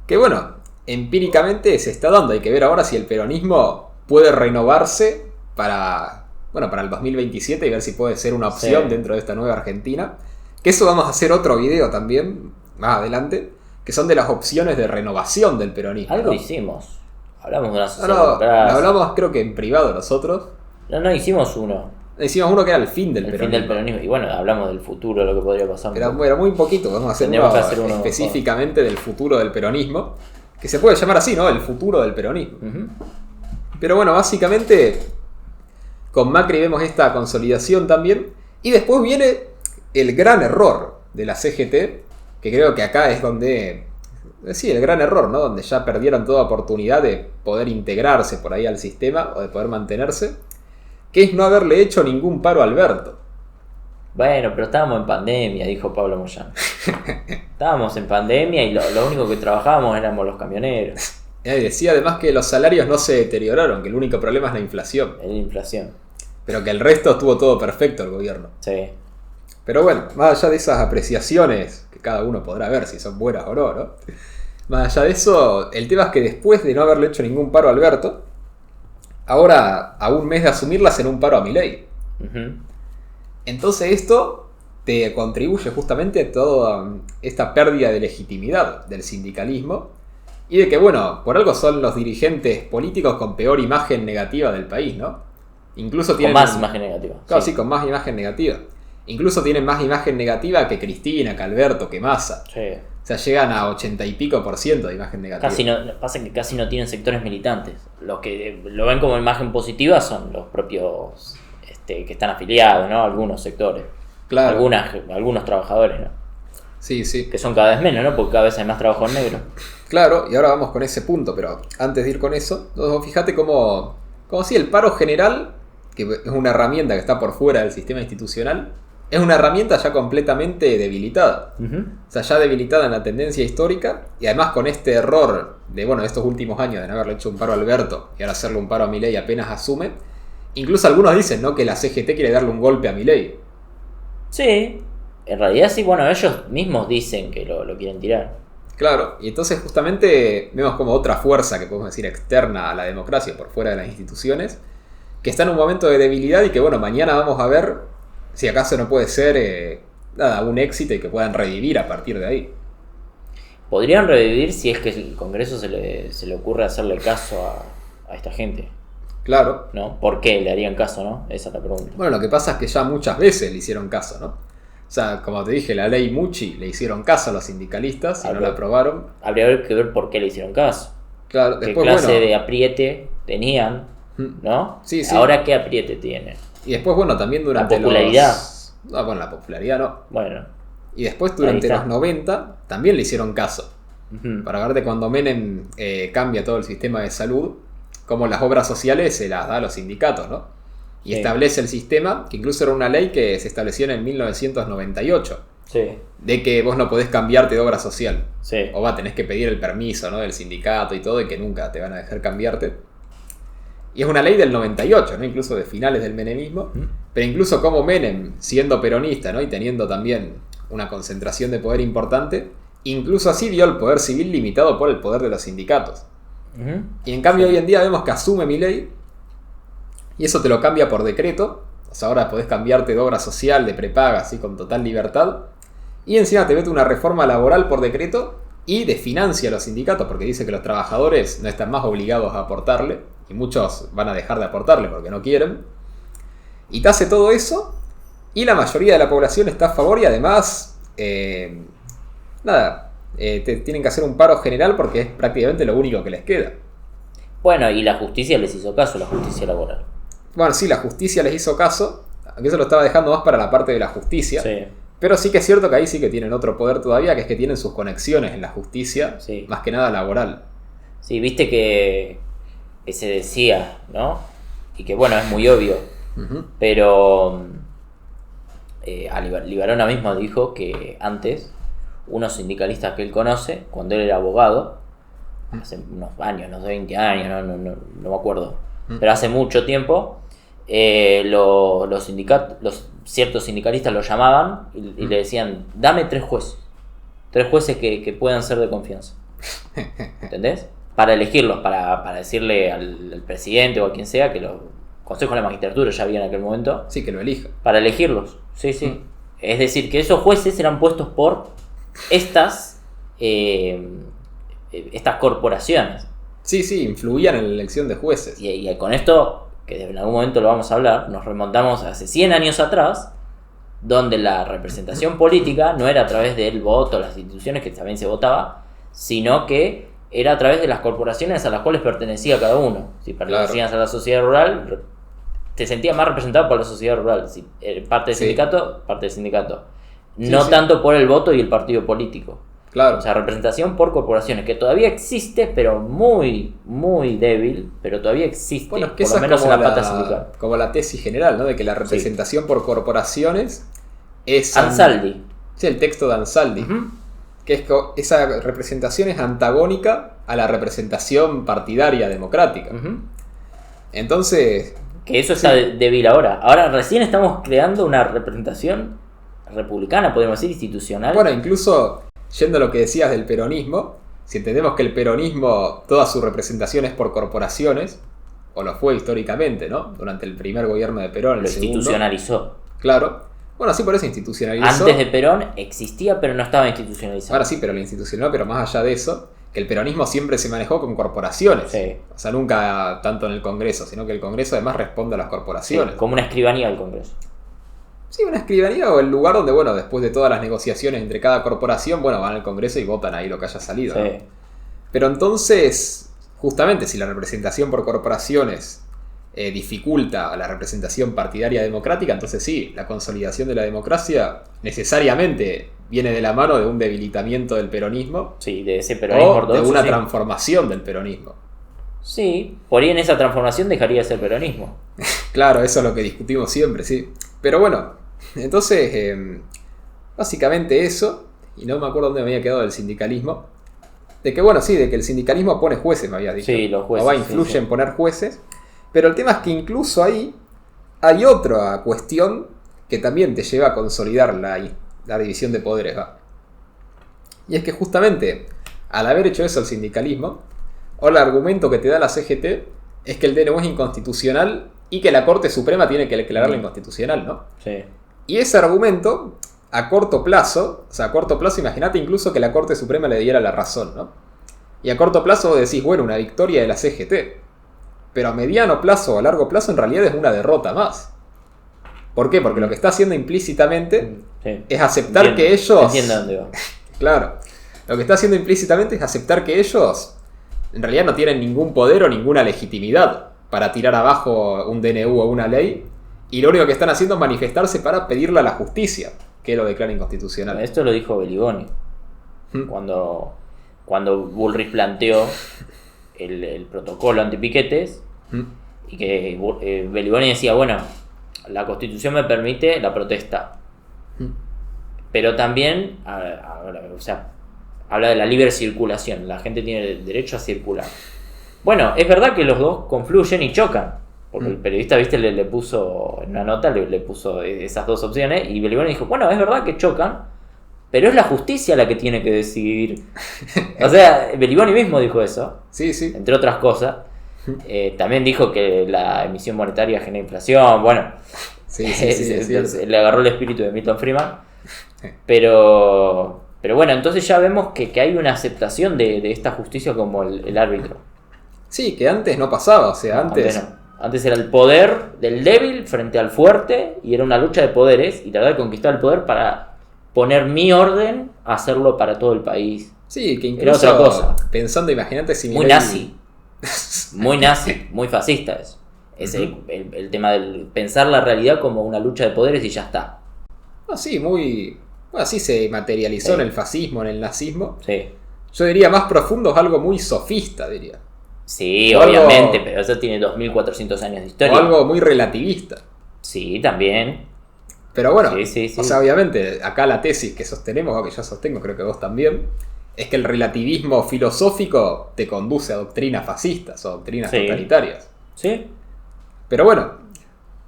Que bueno, empíricamente se está dando. Hay que ver ahora si el peronismo puede renovarse para el 2027 y ver si puede ser una opción dentro de esta nueva Argentina. Que eso vamos a hacer otro video también, más adelante, que son de las opciones de renovación del peronismo. Algo hicimos. Hablamos de una sociedad. Lo hablamos creo que en privado nosotros. No, hicimos uno. Hicimos uno que era el fin del peronismo. Y bueno, hablamos del futuro, de lo que podría pasar. Era muy poquito, vamos a hacer uno específicamente del futuro del peronismo. Que se puede llamar así, ¿no? El futuro del peronismo. Pero bueno, básicamente con Macri vemos esta consolidación también. Y después viene el gran error de la CGT, que creo que acá es donde... Sí, el gran error, ¿no? Donde ya perdieron toda oportunidad de poder integrarse por ahí al sistema o de poder mantenerse, que es no haberle hecho ningún paro a Alberto. Bueno, pero estábamos en pandemia, dijo Pablo Moyano. Estábamos en pandemia y lo único que trabajábamos éramos los camioneros. Decía además que los salarios no se deterioraron, que el único problema es la inflación. Es la inflación. Pero que el resto estuvo todo perfecto el gobierno. Sí. Pero bueno, más allá de esas apreciaciones, que cada uno podrá ver si son buenas o no, Más allá de eso, el tema es que después de no haberle hecho ningún paro a Alberto, ahora a un mes de asumirla hacen un paro a Milei. Entonces esto te contribuye justamente a toda esta pérdida de legitimidad del sindicalismo y de que, bueno, por algo son los dirigentes políticos con peor imagen negativa del país, ¿no? Incluso tienen... Con más imagen negativa. Claro, sí, con más imagen negativa. Incluso tienen más imagen negativa que Cristina, que Alberto, que Massa. Sí. O sea, llegan a 80 y pico % de imagen negativa. Pasa que casi no tienen sectores militantes. Los que lo ven como imagen positiva son los propios que están afiliados, ¿no? Algunos sectores. Claro. Algunos trabajadores, ¿no? Sí, sí. Que son cada vez menos, ¿no? Porque cada vez hay más trabajo en negro. Claro, y ahora vamos con ese punto, pero antes de ir con eso, fíjate como si el paro general, que es una herramienta que está por fuera del sistema institucional, es una herramienta ya completamente debilitada. O sea, ya debilitada en la tendencia histórica, y además con este error de, estos últimos años de no haberle hecho un paro a Alberto y ahora hacerle un paro a Milei apenas asume. Incluso algunos dicen, ¿no?, que la CGT quiere darle un golpe a Milei. Sí, en realidad sí, ellos mismos dicen que lo quieren tirar. Claro, y entonces justamente vemos como otra fuerza que podemos decir externa a la democracia, por fuera de las instituciones, que está en un momento de debilidad y que mañana vamos a ver si acaso no puede ser un éxito y que puedan revivir a partir de ahí. Podrían revivir si es que el Congreso se le ocurre hacerle caso a esta gente. Claro. ¿No? ¿Por qué le harían caso, no? Esa es la pregunta. Bueno, lo que pasa es que ya muchas veces le hicieron caso, ¿no? O sea, como te dije, la ley Mucci le hicieron caso a los sindicalistas y no la aprobaron. Habría que ver por qué le hicieron caso. Claro, ¿Qué después, clase de apriete tenían, no? Sí, sí. Ahora, ¿qué apriete tiene? Y después, también durante la popularidad. la popularidad no. Bueno. Y después, durante los 90, también le hicieron caso. Para ver de cuando Menem cambia todo el sistema de salud, como las obras sociales se las da a los sindicatos, ¿no? Y establece el sistema, que incluso era una ley que se estableció en 1998. Sí. De que vos no podés cambiarte de obra social. Sí. O tenés que pedir el permiso, ¿no?, del sindicato y todo, y que nunca te van a dejar cambiarte. Y es una ley del 98, ¿no?, incluso de finales del menemismo. Pero incluso como Menem, siendo peronista, ¿no?, y teniendo también una concentración de poder importante, incluso así vio el poder civil limitado por el poder de los sindicatos. Y en cambio hoy en día vemos que asume Milei, y eso te lo cambia por decreto. O sea, ahora podés cambiarte de obra social, de prepaga, así con total libertad. Y encima te mete una reforma laboral por decreto y desfinancia a los sindicatos, porque dice que los trabajadores no están más obligados a aportarle, y muchos van a dejar de aportarle porque no quieren. Y te hace todo eso, y la mayoría de la población está a favor, y además, tienen que hacer un paro general porque es prácticamente lo único que les queda. Bueno, y la justicia les hizo caso, la justicia laboral. Bueno, sí, la justicia les hizo caso, aunque eso lo estaba dejando más para la parte de la justicia. Sí. Pero sí que es cierto que ahí sí que tienen otro poder todavía, que es que tienen sus conexiones en la justicia, sí, más que nada laboral. Sí, viste que se decía, ¿no? Y que es muy obvio. Pero Libarona mismo dijo que antes, unos sindicalistas que él conoce, cuando él era abogado, hace unos años, unos 20 años, no me acuerdo, pero hace mucho tiempo, ciertos sindicalistas lo llamaban y le decían, dame 3 jueces. 3 jueces que puedan ser de confianza. ¿Entendés? Para elegirlos, para decirle al presidente o a quien sea que los consejos de la magistratura ya había en aquel momento. Sí, que lo elija. Para elegirlos. Sí. Es decir, que esos jueces eran puestos por estas corporaciones. Sí, influían en la elección de jueces. Y con esto, que en algún momento lo vamos a hablar, nos remontamos hace 100 años atrás, donde la representación política no era a través del voto, las instituciones, que también se votaba, sino que era a través de las corporaciones a las cuales pertenecía cada uno. Si pertenecías a la sociedad rural, te sentías más representado por la sociedad rural. Si parte del sindicato, parte del sindicato. No tanto por el voto y el partido político. Claro. O sea, representación por corporaciones, que todavía existe, pero muy, muy débil, pero todavía existe, por lo menos en la pata sindical. Como la tesis general, ¿no?, de que la representación por corporaciones es... Ansaldi. Sí, el texto de Ansaldi. Que esa representación es antagónica a la representación partidaria democrática. Entonces... Que eso está débil ahora. Ahora recién estamos creando una representación republicana, podemos decir, institucional. Bueno, incluso... Yendo a lo que decías del peronismo, si entendemos que el peronismo, toda su representación es por corporaciones, o lo fue históricamente, ¿no?, durante el primer gobierno de Perón, lo institucionalizó. Claro. Bueno, sí, por eso institucionalizó. Antes de Perón existía, pero no estaba institucionalizado. Ahora sí, pero lo institucionó, pero más allá de eso, que el peronismo siempre se manejó con corporaciones. Sí. O sea, nunca tanto en el Congreso, sino que el Congreso además responde a las corporaciones. Sí, como una escribanía del Congreso. Sí, una escribanía o el lugar donde, bueno, después de todas las negociaciones entre cada corporación, bueno, van al Congreso y votan ahí lo que haya salido, ¿no? Sí. Pero entonces, justamente si la representación por corporaciones dificulta la representación partidaria democrática, entonces sí, la consolidación de la democracia necesariamente viene de la mano de un debilitamiento del peronismo Sí, de ese peronismo o de ortodoxo, una sí. transformación del peronismo. Sí, por ahí en esa transformación dejaría de ser peronismo. Claro, eso es lo que discutimos siempre, sí. Pero bueno, entonces, básicamente eso, y no me acuerdo dónde me había quedado del sindicalismo, de que bueno, sí, de que el sindicalismo pone jueces, me había dicho. Sí, los jueces. O va, sí, influye sí. en poner jueces, pero el tema es que incluso ahí hay otra cuestión que también te lleva a consolidar la división de poderes, ¿va? Y es que justamente, al haber hecho eso el sindicalismo, o el argumento que te da la CGT es que el DNU es inconstitucional y que la Corte Suprema tiene que declararla inconstitucional, ¿no? Sí. Y ese argumento, a corto plazo, imagínate incluso que la Corte Suprema le diera la razón, ¿no? Y a corto plazo vos decís, bueno, una victoria de la CGT. Pero a mediano plazo o a largo plazo en realidad es una derrota más. ¿Por qué? Porque lo que está haciendo implícitamente Sí. es aceptar Entiendo, que ellos... Entiendo dónde va. Claro. Lo que está haciendo implícitamente es aceptar que ellos en realidad no tienen ningún poder o ninguna legitimidad para tirar abajo un DNU o una ley. Y lo único que están haciendo es manifestarse para pedirle a la justicia que lo declare inconstitucional. Esto lo dijo Belligoni. Cuando Bullrich planteó el protocolo antipiquetes y que Belligoni decía, bueno, la Constitución me permite la protesta, pero también o sea, habla de la libre circulación, la gente tiene derecho a circular. Bueno, es verdad que los dos confluyen y chocan, porque el periodista, viste, le puso en una nota, le puso esas dos opciones, y Belligoni dijo, bueno, es verdad que chocan, pero es la justicia la que tiene que decidir. O sea, Belligoni mismo dijo eso, Sí, sí. entre otras cosas. También dijo que la emisión monetaria genera inflación. Bueno, Sí, es cierto. le agarró el espíritu de Milton Friedman. Pero bueno, entonces ya vemos que hay una aceptación de esta justicia como el árbitro. Sí, que antes no pasaba, o sea, antes... no. Antes era el poder del débil frente al fuerte y era una lucha de poderes y tratar de conquistar el poder para poner mi orden a hacerlo para todo el país. Sí, que Era incluso otra cosa. pensando, imagínate si Muy Milei- nazi, muy fascista eso. Es el tema del pensar la realidad como una lucha de poderes y ya está. Ah, sí, muy... Bueno, así se materializó Sí. en el fascismo, en el nazismo. Sí, Yo diría más profundo, es algo muy sofista, diría. sí, O algo- obviamente, pero eso tiene 2400 años de O historia. algo muy relativista. Sí, también. Pero bueno, Sí. o sea, obviamente, acá la tesis que sostenemos, o que yo sostengo, creo que vos también, es que el relativismo filosófico te conduce a doctrinas fascistas o doctrinas Sí. totalitarias. Sí, Pero bueno,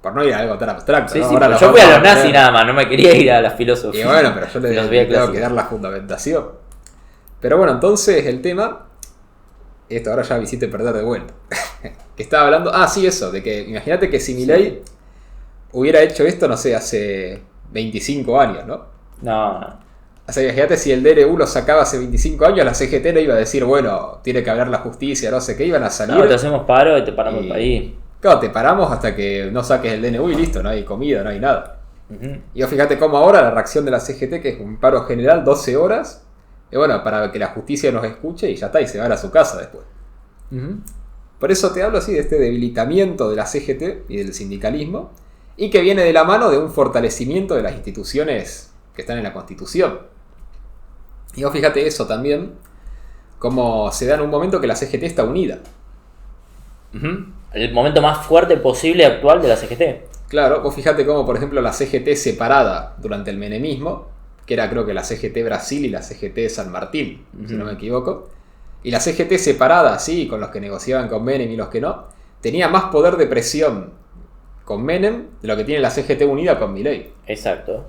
por no ir a algo tan abstracto, sí, ¿no? sí, Ahora pero nos yo fui a vamos los nazis poner- nada más, no me quería ir a la filosofía. Y bueno, pero yo le Filosofía tengo clásica. que dar la fundamentación. Pero bueno, entonces el tema... Esto ahora ya me hiciste perder de vuelta. Que estaba hablando... Ah, sí, eso. De que imagínate que si Milei hubiera hecho esto, no sé, hace 25 años, ¿no? No, O sea, imagínate si el DNU lo sacaba hace 25 años, la CGT no iba a decir, bueno, tiene que hablar la justicia, no sé qué, iban a salir. no, te hacemos paro y te paramos Y- el país. Claro, te paramos hasta que no saques el DNU y listo, no hay comida, no hay nada. Ujú. Y vos fíjate cómo ahora la reacción de la CGT, que es un paro general, 12 horas, y bueno, para que la justicia nos escuche y ya está, y se van a su casa después. Por eso te hablo así de este debilitamiento de la CGT y del sindicalismo, y que viene de la mano de un fortalecimiento de las instituciones que están en la Constitución. Y vos fíjate eso también, cómo se da en un momento que la CGT está unida. El momento más fuerte posible actual de la CGT. Claro, vos fíjate cómo, por ejemplo, la CGT separada durante el menemismo, que era creo que la CGT Brasil y la CGT San Martín, si no me equivoco, y la CGT separada, así, con los que negociaban con Menem y los que no, tenía más poder de presión con Menem de lo que tiene la CGT unida con Milei. Exacto.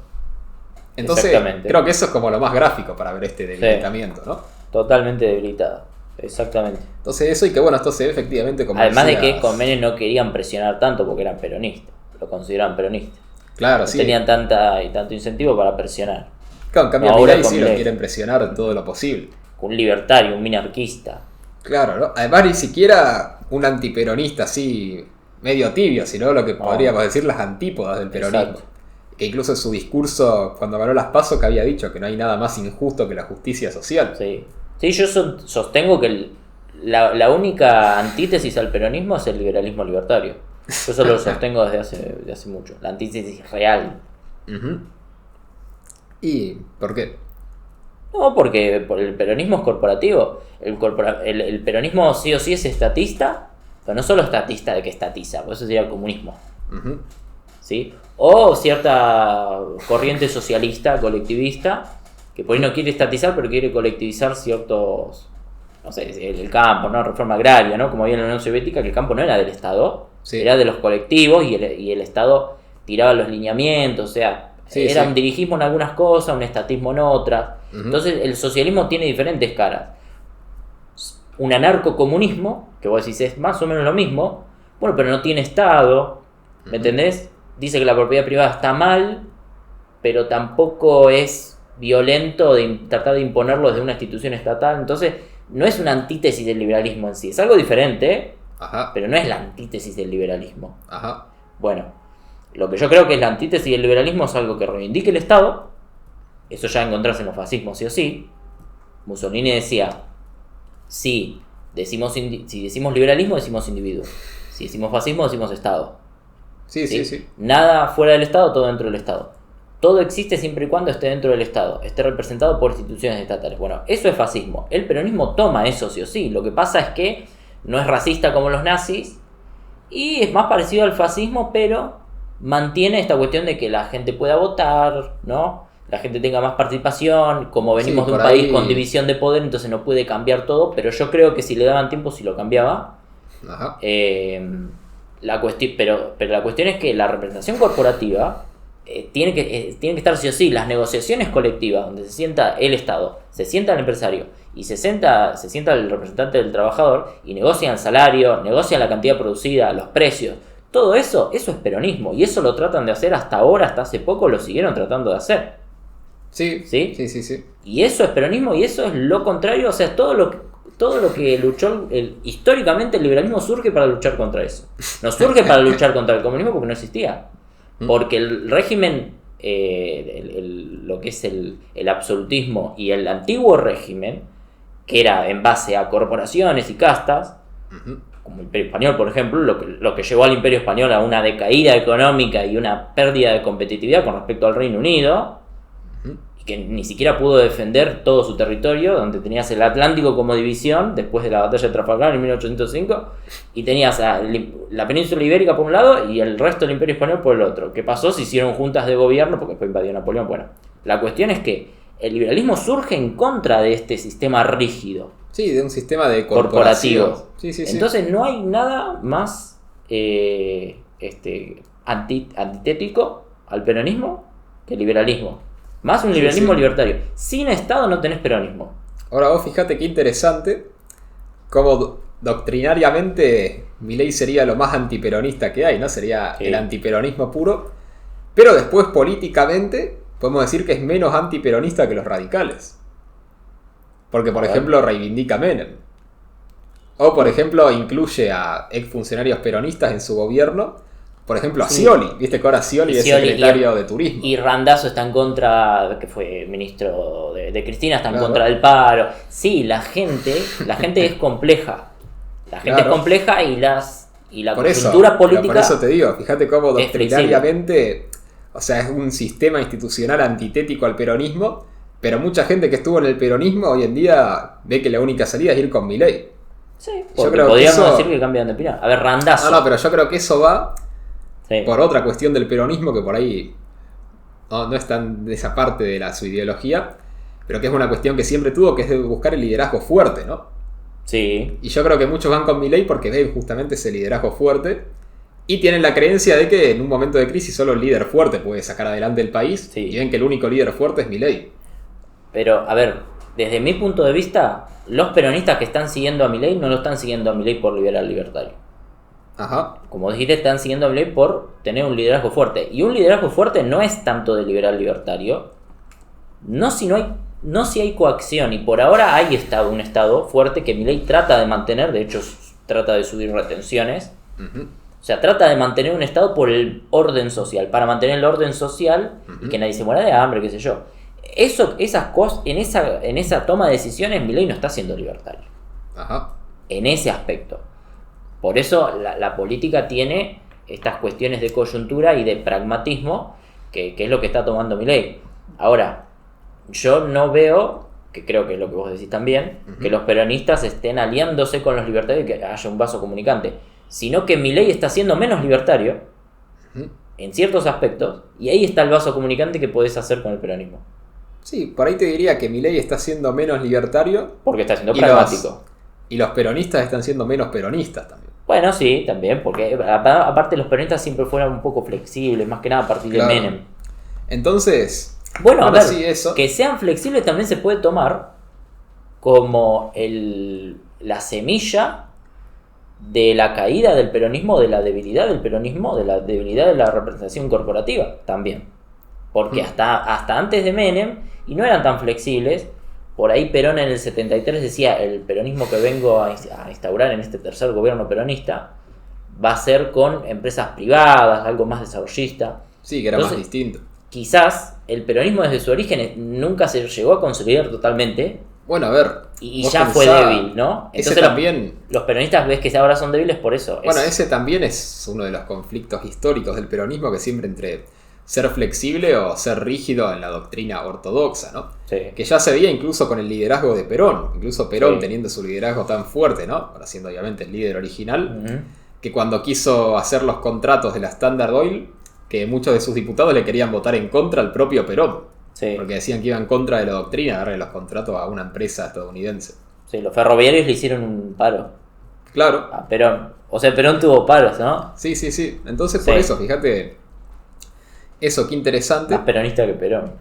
Entonces, Exactamente. creo que eso es como lo más gráfico para ver este debilitamiento, ¿no? Totalmente debilitada. Exactamente. Entonces eso, y que bueno, esto se ve efectivamente como Además de decías- que con Menem no querían presionar tanto porque eran peronistas. Lo consideraban peronista. Claro, No sí. tenían tanto incentivo para presionar. Claro, en cambio, Ahora Milei con sí lo Milei. quieren presionar todo lo posible. Un libertario, un minarquista. Claro, ¿no? Además ni siquiera un antiperonista así medio tibio, sino lo que podríamos decir las antípodas del peronismo. Exacto. Que incluso en su discurso, cuando ganó las PASO, que había dicho que no hay nada más injusto que la justicia social. Sí, sí, yo sostengo que la única antítesis al peronismo es el liberalismo libertario. Yo eso lo sostengo desde hace mucho. La antítesis real. Uh-huh. ¿Y por qué? No, porque el peronismo es corporativo. El peronismo sí o sí es estatista, pero no solo estatista de que estatiza, por eso sería el comunismo. Uh-huh. ¿Sí? O cierta corriente socialista, colectivista, que por ahí no quiere estatizar, pero quiere colectivizar ciertos, no sé, el campo, ¿no? Reforma agraria, ¿no? Como había en la Unión Soviética, que el campo no era del Estado, sí, era de los colectivos y el Estado tiraba los lineamientos, o sea, sí, era sí, un dirigismo en algunas cosas, un estatismo en otras. Uh-huh. Entonces el socialismo tiene diferentes caras. Un anarcocomunismo, que vos decís es más o menos lo mismo, bueno, pero no tiene Estado, ¿me entendés? Dice que la propiedad privada está mal, pero tampoco es violento de tratar de imponerlo desde una institución estatal. Entonces, no es una antítesis del liberalismo en sí. Es algo diferente, Ajá. pero no es la antítesis del liberalismo. Ajá. Bueno, lo que yo creo que es la antítesis del liberalismo es algo que reivindique el Estado. Eso ya encontrarse en los fascismos sí o sí. Mussolini decía, si decimos liberalismo, decimos individuo. Si decimos fascismo, decimos Estado. Sí, ¿Sí? sí, sí. Nada fuera del Estado, todo dentro del Estado. Todo existe siempre y cuando esté dentro del Estado, esté representado por instituciones estatales. Bueno, eso es fascismo. El peronismo toma eso sí o sí. Lo que pasa es que no es racista como los nazis y es más parecido al fascismo, pero mantiene esta cuestión de que la gente pueda votar, ¿no? La gente tenga más participación. Como venimos Sí, de un por país ahí. con división de poder, entonces no puede cambiar todo, pero yo creo que si le daban tiempo, sí lo cambiaba. Ajá. La cuestión, pero la cuestión es que la representación corporativa tiene que estar sí o sí. Las negociaciones colectivas, donde se sienta el Estado, se sienta el empresario y se sienta el representante del trabajador y negocian el salario, negocian la cantidad producida, los precios, todo eso es peronismo y eso lo tratan de hacer hasta ahora, hasta hace poco lo siguieron tratando de hacer. Sí, ¿Sí? sí, sí, sí. Y eso es peronismo y eso es lo contrario, o sea, todo lo que luchó, históricamente el liberalismo surge para luchar contra eso. No surge para luchar contra el comunismo porque no existía. Porque el régimen, lo que es el absolutismo y el antiguo régimen, que era en base a corporaciones y castas, Uh-huh. como el Imperio Español, por ejemplo, lo que llevó al Imperio Español a una decaída económica y una pérdida de competitividad con respecto al Reino Unido, que ni siquiera pudo defender todo su territorio, donde tenías el Atlántico como división, después de la batalla de Trafalgar en 1805, y tenías la península ibérica por un lado y el resto del Imperio Español por el otro. ¿Qué pasó? Se hicieron juntas de gobierno, porque después invadió Napoleón. Bueno, la cuestión es que el liberalismo surge en contra de este sistema rígido. Sí, de un sistema de corporativo. Sí, sí, sí. Entonces no hay nada más antitético al peronismo que el liberalismo. Más un liberalismo libertario. Sin Estado no tenés peronismo. Ahora vos fíjate qué interesante cómo doctrinariamente Milei sería lo más antiperonista que hay, ¿no? Sería el antiperonismo puro. Pero después políticamente podemos decir que es menos antiperonista que los radicales. Porque por ejemplo reivindica a Menem. O por ejemplo incluye a exfuncionarios peronistas en su gobierno. Por ejemplo, a Scioli. Viste que ahora Scioli es secretario de Turismo. Y Randazzo está en contra, que fue ministro de Cristina, está en contra del paro. Sí, la gente es compleja. La gente es compleja y la coyuntura política. Por eso te digo, fíjate cómo doctrinariamente, o sea, es un sistema institucional antitético al peronismo, pero mucha gente que estuvo en el peronismo hoy en día ve que la única salida es ir con Milei. Sí, porque podríamos decir que cambian de opinión. A ver, Randazzo. No, pero yo creo que eso va por otra cuestión del peronismo que por ahí no es tan de esa parte de su ideología, pero que es una cuestión que siempre tuvo, que es de buscar el liderazgo fuerte, ¿no? Sí. Y yo creo que muchos van con Milei porque ven justamente ese liderazgo fuerte y tienen la creencia de que en un momento de crisis solo el líder fuerte puede sacar adelante el país, y ven que el único líder fuerte es Milei. Pero, a ver, desde mi punto de vista, los peronistas que están siguiendo a Milei no lo están siguiendo a Milei por liberal libertario. Ajá. Como dijiste, están siguiendo a Milei por tener un liderazgo fuerte. Y un liderazgo fuerte no es tanto de liberal libertario. No si hay coacción. Y por ahora hay un estado fuerte que Milei trata de mantener. De hecho, trata de subir retenciones. Uh-huh. O sea, trata de mantener un Estado por el orden social, para mantener el orden social y que nadie se muera de hambre, qué sé yo. Esas cosas, en esa toma de decisiones, Milei no está siendo libertario. Ajá. En ese aspecto. Por eso la política tiene estas cuestiones de coyuntura y de pragmatismo, que es lo que está tomando Milei. Ahora, yo no veo, que creo que es lo que vos decís también, que los peronistas estén aliándose con los libertarios y que haya un vaso comunicante, sino que Milei está siendo menos libertario en ciertos aspectos, y ahí está el vaso comunicante que podés hacer con el peronismo. Sí, por ahí te diría que Milei está siendo menos libertario. Porque está siendo pragmático. Y los peronistas están siendo menos peronistas también. Bueno, sí, también, porque aparte los peronistas siempre fueron un poco flexibles, más que nada a partir de Menem. Entonces, bueno, a ver, sí, eso. Que sean flexibles también se puede tomar como la semilla de la caída del peronismo, de la debilidad del peronismo, de la debilidad de la representación corporativa también. Porque hasta antes de Menem, y no eran tan flexibles, por ahí Perón en el 73 decía, el peronismo que vengo a instaurar en este tercer gobierno peronista va a ser con empresas privadas, algo más desarrollista. Sí, que era más distinto. Quizás el peronismo desde su origen nunca se llegó a consolidar totalmente. Bueno, a ver. Y ya fue débil, ¿no? Entonces también, los peronistas ves que ahora son débiles por eso. Bueno, ese también es uno de los conflictos históricos del peronismo, que siempre entre ser flexible o ser rígido en la doctrina ortodoxa, ¿no? Sí. Que ya se veía incluso con el liderazgo de Perón. Incluso Perón teniendo su liderazgo tan fuerte, ¿no? Ahora siendo obviamente el líder original, que cuando quiso hacer los contratos de la Standard Oil, que muchos de sus diputados le querían votar en contra al propio Perón. Sí. Porque decían que iban en contra de la doctrina, darle los contratos a una empresa estadounidense. Sí, los ferroviarios le hicieron un paro. Claro. A Perón. O sea, Perón tuvo paros, ¿no? Sí. Entonces, por eso, fíjate, eso, qué interesante. Más peronista que Perón.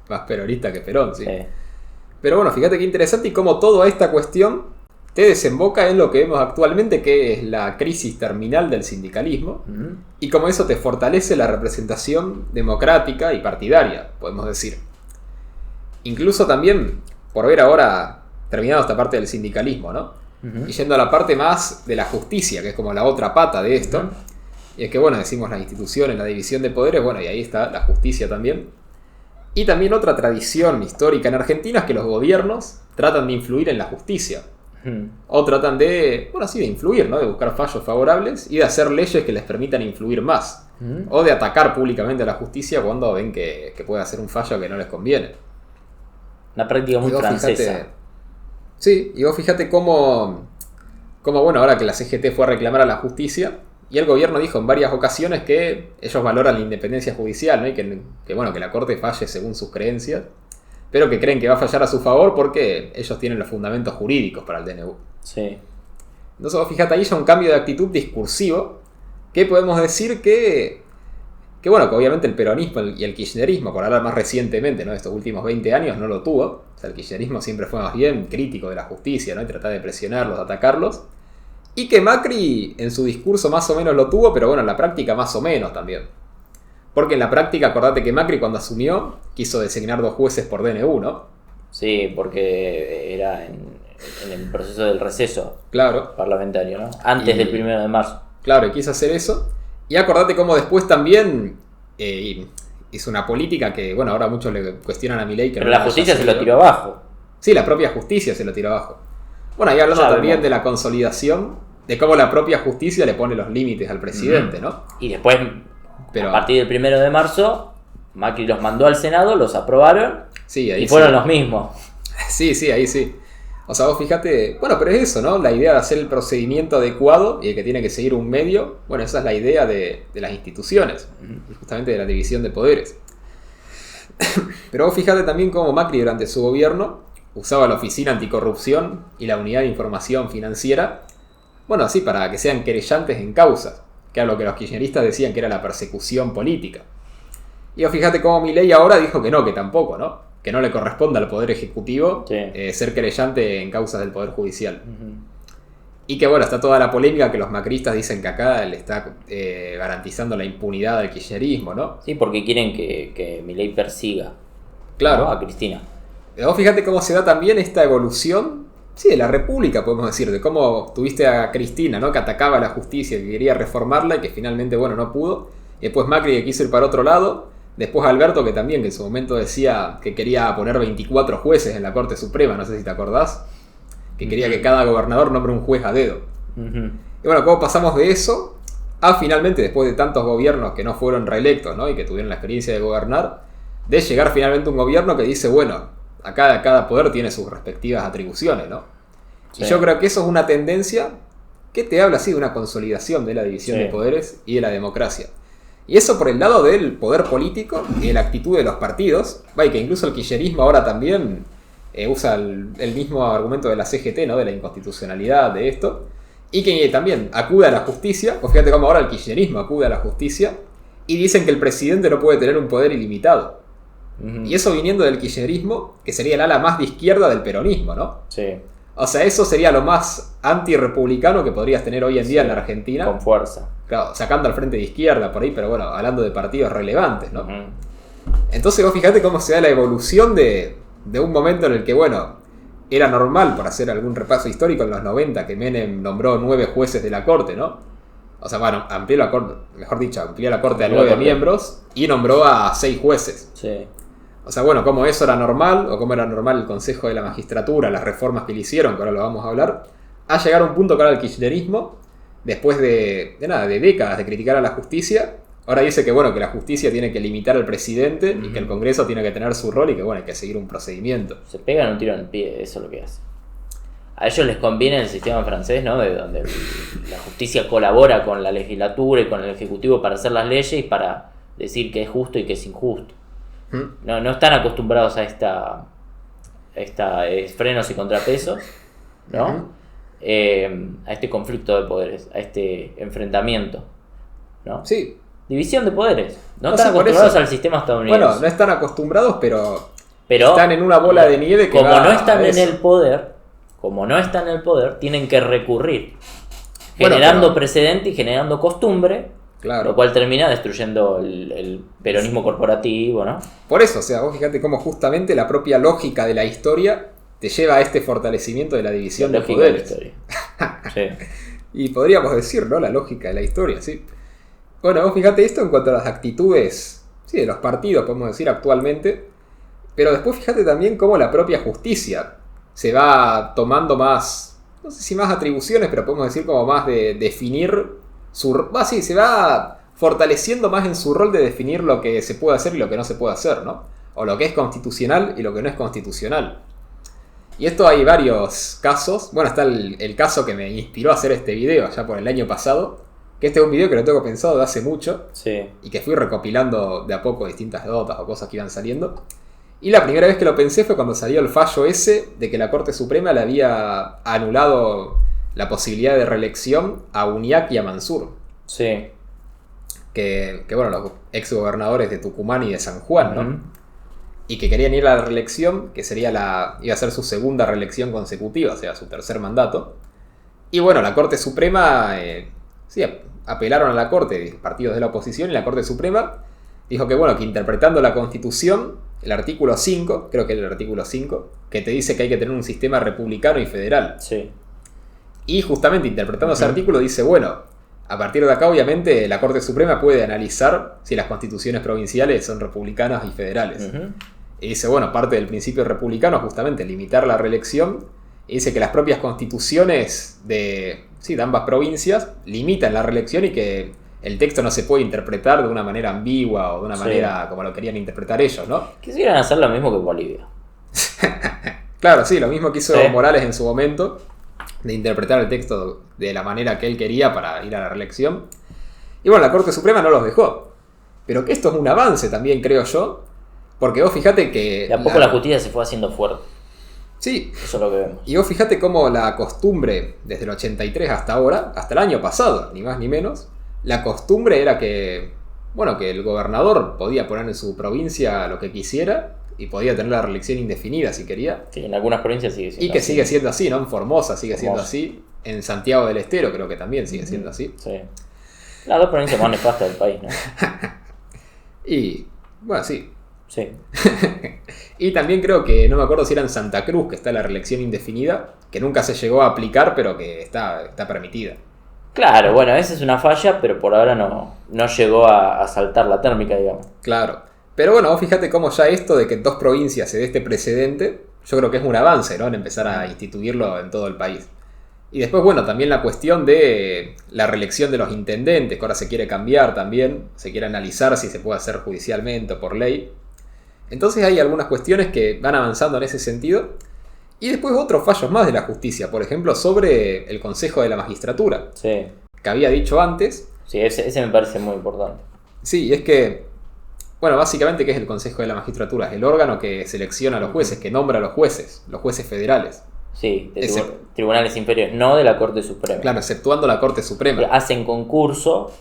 Más peronista que Perón, sí. Pero bueno, fíjate qué interesante y cómo toda esta cuestión te desemboca en lo que vemos actualmente, que es la crisis terminal del sindicalismo, y cómo eso te fortalece la representación democrática y partidaria, podemos decir. Incluso también, por ver ahora, terminado esta parte del sindicalismo, ¿no? Y yendo a la parte más de la justicia, que es como la otra pata de esto, y es que, bueno, decimos las instituciones, la división de poderes, bueno, y ahí está la justicia también. Y también otra tradición histórica en Argentina es que los gobiernos tratan de influir en la justicia. O tratan de, bueno, sí, de influir, ¿no? De buscar fallos favorables y de hacer leyes que les permitan influir más. O de atacar públicamente a la justicia cuando ven que puede hacer un fallo que no les conviene. Una práctica muy francesa. Sí, y vos fíjate cómo, bueno, ahora que la CGT fue a reclamar a la justicia, y el gobierno dijo en varias ocasiones que ellos valoran la independencia judicial, ¿no? Y que bueno, que la corte falle según sus creencias, pero que creen que va a fallar a su favor porque ellos tienen los fundamentos jurídicos para el DNU. Sí. Entonces, vos fíjate ahí ya un cambio de actitud discursivo, que podemos decir que bueno, que obviamente el peronismo y el kirchnerismo, por hablar más recientemente, ¿no? Estos últimos 20 años no lo tuvo. O sea, el kirchnerismo siempre fue más bien crítico de la justicia, ¿no? Y tratar de presionarlos, de atacarlos. Y que Macri en su discurso más o menos lo tuvo, pero bueno, en la práctica más o menos también. Porque en la práctica, acordate que Macri cuando asumió quiso designar 2 jueces por DNU, ¿no? Sí, porque era en el proceso del receso parlamentario, ¿no? Antes del 1 de marzo. Claro, y quiso hacer eso. Y acordate cómo después también hizo una política que, bueno, ahora muchos le cuestionan a Milei. Pero la justicia se lo tiró abajo. Sí, la propia justicia se lo tiró abajo. Bueno, ahí hablando también de la consolidación, de cómo la propia justicia le pone los límites al presidente, ¿no? Y después, a partir del 1 de marzo, Macri los mandó al Senado, los aprobaron, y fueron los mismos. Sí, ahí sí. O sea, vos fíjate, bueno, pero es eso, ¿no? La idea de hacer el procedimiento adecuado y el que tiene que seguir un medio, bueno, esa es la idea de las instituciones, justamente de la división de poderes. Pero vos fíjate también cómo Macri durante su gobierno usaba la Oficina Anticorrupción y la Unidad de Información Financiera, bueno, así para que sean querellantes en causas, que era lo que los kirchneristas decían que era la persecución política. Y vos fíjate cómo Milei ahora dijo que no, que tampoco, ¿no? Que no le corresponde al Poder Ejecutivo ser querellante en causas del Poder Judicial. Y que bueno, está toda la polémica que los macristas dicen que acá le está garantizando la impunidad del kirchnerismo, ¿no? Sí, porque quieren que Milei persiga, claro, ¿no? A Cristina. Pero vos fíjate cómo se da también esta evolución sí, de la República, podemos decir, de cómo tuviste a Cristina, ¿no? Que atacaba a la justicia, que quería reformarla y que finalmente, bueno, no pudo. Y después Macri, que quiso ir para otro lado. Después Alberto, que también, que en su momento decía que quería poner 24 jueces en la Corte Suprema, no sé si te acordás. Que quería que cada gobernador nombre un juez a dedo. Y bueno, ¿cómo pasamos de eso a finalmente, después de tantos gobiernos que no fueron reelectos, ¿no? Y que tuvieron la experiencia de gobernar, de llegar finalmente a un gobierno que dice, bueno, acá cada poder tiene sus respectivas atribuciones, ¿no? Sí. Y yo creo que eso es una tendencia que te habla así de una consolidación de la división de poderes y de la democracia. Y eso por el lado del poder político y de la actitud de los partidos, y que incluso el kirchnerismo ahora también usa el mismo argumento de la CGT, ¿no? De la inconstitucionalidad de esto, y que también acude a la justicia. Pues fíjate cómo ahora el kirchnerismo acude a la justicia y dicen que el presidente no puede tener un poder ilimitado. Y eso viniendo del kirchnerismo, que sería el ala más de izquierda del peronismo, ¿no? Sí. O sea, eso sería lo más antirrepublicano que podrías tener hoy en día en la Argentina. Con fuerza. Claro, sacando al frente de izquierda por ahí, pero bueno, hablando de partidos relevantes, ¿no? Entonces vos fijate cómo se da la evolución de un momento en el que, bueno, era normal, por hacer algún repaso histórico, en los 90, que Menem nombró 9 jueces de la Corte, ¿no? O sea, bueno, amplió la Corte, mejor dicho, amplió la Corte a 9 miembros y nombró a 6 jueces. Sí. O sea, bueno, cómo eso era normal, o cómo era normal el Consejo de la Magistratura, las reformas que le hicieron, que ahora lo vamos a hablar, a llegar a un punto que ahora el kirchnerismo, después de décadas de criticar a la justicia, ahora dice que, bueno, que la justicia tiene que limitar al presidente y que el Congreso tiene que tener su rol y que, bueno, hay que seguir un procedimiento. Se pegan un tiro en el pie, eso es lo que hace. A ellos les conviene el sistema francés, ¿no? De donde la justicia colabora con la legislatura y con el ejecutivo para hacer las leyes y para decir que es justo y que es injusto. No están acostumbrados a esta frenos y contrapesos, ¿no? A este conflicto de poderes, a este enfrentamiento, ¿no? Sí. División de poderes. No están acostumbrados al sistema estadounidense. Bueno, no están acostumbrados, pero están en una bola de nieve que como no están en el poder, tienen que recurrir, generando precedente y generando costumbre. Claro. Lo cual termina destruyendo el peronismo corporativo, ¿no? Por eso, o sea, vos fíjate cómo justamente la propia lógica de la historia te lleva a este fortalecimiento de la división de poderes. Sí. Y podríamos decir, ¿no? La lógica de la historia, sí. Bueno, vos fíjate esto en cuanto a las actitudes, sí, de los partidos, podemos decir, actualmente. Pero después fíjate también cómo la propia justicia se va tomando más, no sé si más atribuciones, pero podemos decir como más de definir se va fortaleciendo más en su rol de definir lo que se puede hacer y lo que no se puede hacer, ¿no? O lo que es constitucional y lo que no es constitucional. Y esto hay varios casos. Bueno, está el caso que me inspiró a hacer este video ya por el año pasado, que este es un video que lo tengo pensado de hace mucho, sí, y que fui recopilando de a poco distintas notas o cosas que iban saliendo. Y la primera vez que lo pensé fue cuando salió el fallo ese de que la Corte Suprema le había anulado la posibilidad de reelección a Uñac y a Mansur. Sí. Que bueno, los ex gobernadores de Tucumán y de San Juan, ¿no? Y que querían ir a la reelección, que iba a ser su segunda reelección consecutiva, o sea, su tercer mandato. Y bueno, la Corte Suprema, apelaron a la Corte, partidos de la oposición, y la Corte Suprema dijo que bueno, que interpretando la Constitución, el artículo 5, creo que es el artículo 5, que te dice que hay que tener un sistema republicano y federal. Sí. Y justamente interpretando ese artículo dice, bueno, a partir de acá obviamente la Corte Suprema puede analizar si las constituciones provinciales son republicanas y federales. Y dice, bueno, parte del principio republicano justamente limitar la reelección, y dice que las propias constituciones de ambas provincias limitan la reelección y que el texto no se puede interpretar de una manera ambigua o de una manera como lo querían interpretar ellos, ¿no? Quisieran hacer lo mismo que Bolivia. Claro, sí, lo mismo que hizo Morales en su momento, de interpretar el texto de la manera que él quería para ir a la reelección. Y bueno, la Corte Suprema no los dejó. Pero que esto es un avance también, creo yo, porque vos fíjate que... De a poco la justicia se fue haciendo fuerte. Sí. Eso es lo que vemos. Y vos fíjate cómo la costumbre, desde el 83 hasta ahora, hasta el año pasado, ni más ni menos, la costumbre era que, bueno, que el gobernador podía poner en su provincia lo que quisiera y podía tener la reelección indefinida si quería. Sí, en algunas provincias sigue siendo así. Y que sigue siendo así, ¿no? En Formosa sigue siendo así. En Santiago del Estero creo que también sigue siendo así. Sí. Las dos provincias más nefastas del país, ¿no? Y, bueno, sí. Sí. Y también creo que, no me acuerdo si era en Santa Cruz, que está la reelección indefinida, que nunca se llegó a aplicar, pero que está permitida. Claro, bueno, esa es una falla, pero por ahora no llegó a saltar la térmica, digamos. Claro. Pero bueno, vos fíjate cómo ya esto de que en 2 provincias se dé este precedente, yo creo que es un avance, ¿no? En empezar a instituirlo en todo el país. Y después, bueno, también la cuestión de la reelección de los intendentes, que ahora se quiere cambiar también, se quiere analizar si se puede hacer judicialmente o por ley. Entonces hay algunas cuestiones que van avanzando en ese sentido. Y después otros fallos más de la justicia, por ejemplo, sobre el Consejo de la Magistratura, Sí, que había dicho antes. sí, ese me parece muy importante. Sí, es que, bueno, básicamente, ¿qué es el Consejo de la Magistratura? Es el órgano que selecciona a los jueces, que nombra a los jueces federales. Sí, de Ese- tribunales inferiores, no de la Corte Suprema. Claro, exceptuando la Corte Suprema. Hacen concurso,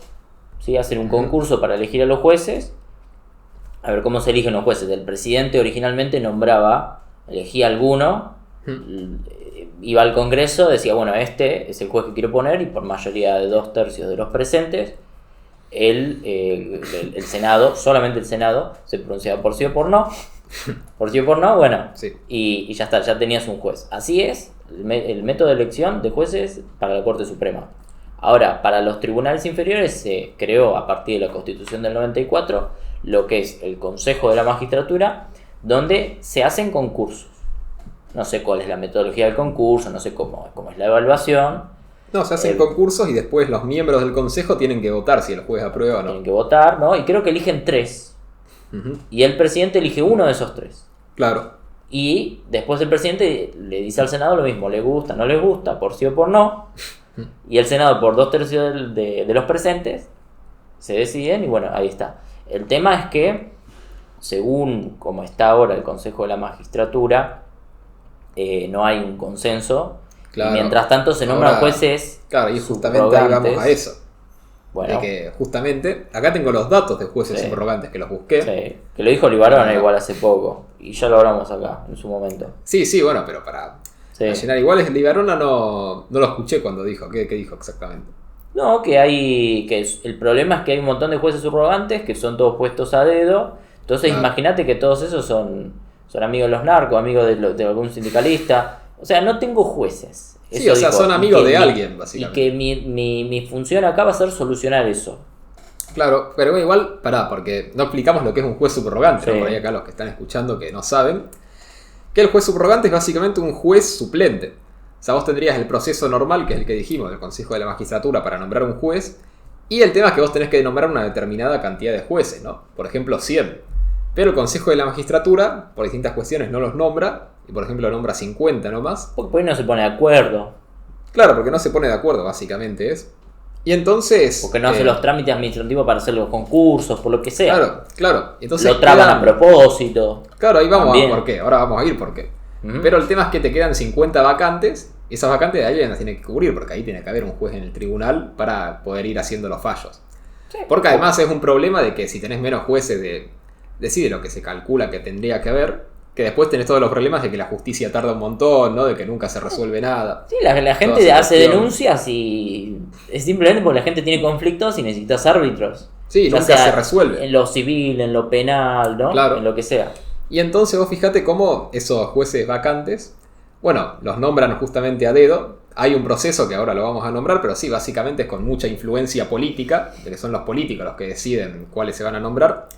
¿sí? Hacen un concurso para elegir a los jueces. A ver cómo se eligen los jueces. El presidente originalmente elegía alguno, iba al Congreso, decía, bueno, este es el juez que quiero poner, y por mayoría de 2/3 de los presentes, el Senado, solamente el Senado, se pronunciaba por sí o por no. Por sí o por no, bueno, Sí. y ya está, ya tenías un juez. Así es el método de elección de jueces para la Corte Suprema. Ahora, para los tribunales inferiores se creó a partir de la Constitución del 94 lo que es el Consejo de la Magistratura, donde se hacen concursos. No sé cuál es la metodología del concurso, no sé cómo es la evaluación. No, se hacen concursos y después los miembros del consejo tienen que votar si el juez aprueba o no. Tienen que votar, ¿no? Y creo que eligen 3. Ujú. Y el presidente elige uno de esos 3. Claro. Y después el presidente le dice al Senado lo mismo, le gusta, no le gusta, por sí o por no. Y el Senado, por 2/3 de los presentes, se deciden y bueno, ahí está. El tema es que, según como está ahora el Consejo de la Magistratura, no hay un consenso. Claro. Y mientras tanto se nombran Ahora, jueces. Claro, y justamente ahí vamos a eso. Bueno, De que justamente, acá tengo los datos de jueces Sí. subrogantes que los busqué. sí, que lo dijo Libarona Ajá. igual hace poco. Y ya lo hablamos acá, en su momento. Sí, bueno, pero para Sí. llenar igual, Libarona no lo escuché cuando dijo. ¿Qué dijo exactamente? No, el problema es que hay un montón de jueces subrogantes que son todos puestos a dedo. Entonces Claro. imagínate que todos esos son amigos de los narcos, amigos de algún sindicalista. O sea, no tengo jueces. Sí, Eso o sea, dijo. son Y amigos que de mi- alguien, básicamente. Y que mi función acá va a ser solucionar eso. Claro, pero bueno, igual, porque no explicamos lo que es un juez subrogante, ¿no? Sí. Por ahí acá los que están escuchando que no saben. Que el juez subrogante es básicamente un juez suplente. O sea, vos tendrías el proceso normal, que es el que dijimos, del Consejo de la Magistratura para nombrar un juez. Y el tema es que vos tenés que nombrar una determinada cantidad de jueces, ¿no? Por ejemplo, 100. Pero el Consejo de la Magistratura, por distintas cuestiones, no los nombra. Y por ejemplo, nombra 50 nomás. Porque por ahí no se pone de acuerdo. Claro, porque no se pone de acuerdo, básicamente es. Y entonces... Porque no hace los trámites administrativos para hacer los concursos, por lo que sea. Claro. Entonces Lo traban quedan- a propósito. Claro, ahí vamos También. a por qué. Ahora vamos a ir por qué. Ujú. Pero el tema es que te quedan 50 vacantes. Y esas vacantes de alguien las tiene que cubrir. Porque ahí tiene que haber un juez en el tribunal para poder ir haciendo los fallos. Sí. Porque además es un problema de que si tenés menos jueces de lo que se calcula que tendría que haber, que después tenés todos los problemas de que la justicia tarda un montón, ¿no? De que nunca se resuelve nada. Sí, la gente Toda esa hace cuestión. denuncias y es simplemente porque la gente tiene conflictos y necesitas árbitros. Sí, Ya nunca sea se resuelve. En lo civil, en lo penal, ¿no? Claro. En lo que sea. Y entonces vos fijate cómo esos jueces vacantes, bueno, los nombran justamente a dedo. Hay un proceso que ahora lo vamos a nombrar, pero sí, básicamente es con mucha influencia política, de que son los políticos los que deciden cuáles se van a nombrar.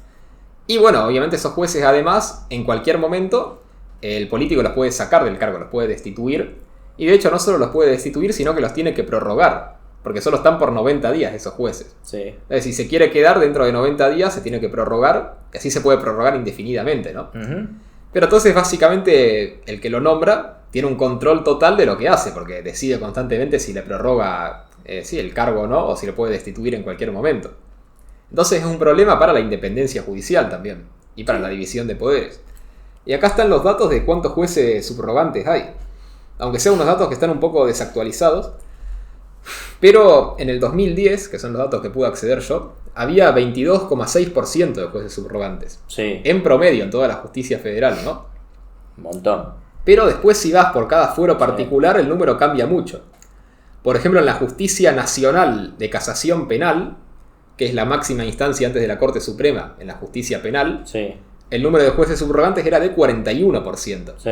Y bueno, obviamente esos jueces además, en cualquier momento, el político los puede sacar del cargo, los puede destituir. Y de hecho no solo los puede destituir, sino que los tiene que prorrogar, porque solo están por 90 días esos jueces. Sí. Es decir, si se quiere quedar dentro de 90 días, se tiene que prorrogar, y así se puede prorrogar indefinidamente, ¿no? Ujú. Pero entonces básicamente el que lo nombra tiene un control total de lo que hace, porque decide constantemente si le prorroga el cargo o no, o si lo puede destituir en cualquier momento. Entonces es un problema para la independencia judicial también, y para la división de poderes. Y acá están los datos de cuántos jueces subrogantes hay. Aunque sean unos datos que están un poco desactualizados, pero en el 2010, que son los datos que pude acceder yo, había 22,6% de jueces subrogantes. Sí. En promedio, en toda la justicia federal, ¿no? Un montón. Pero después si vas por cada fuero particular, el número cambia mucho. Por ejemplo, en la Justicia Nacional de Casación Penal, que es la máxima instancia antes de la Corte Suprema en la justicia penal, Sí. el número de jueces subrogantes era de 41%. Sí.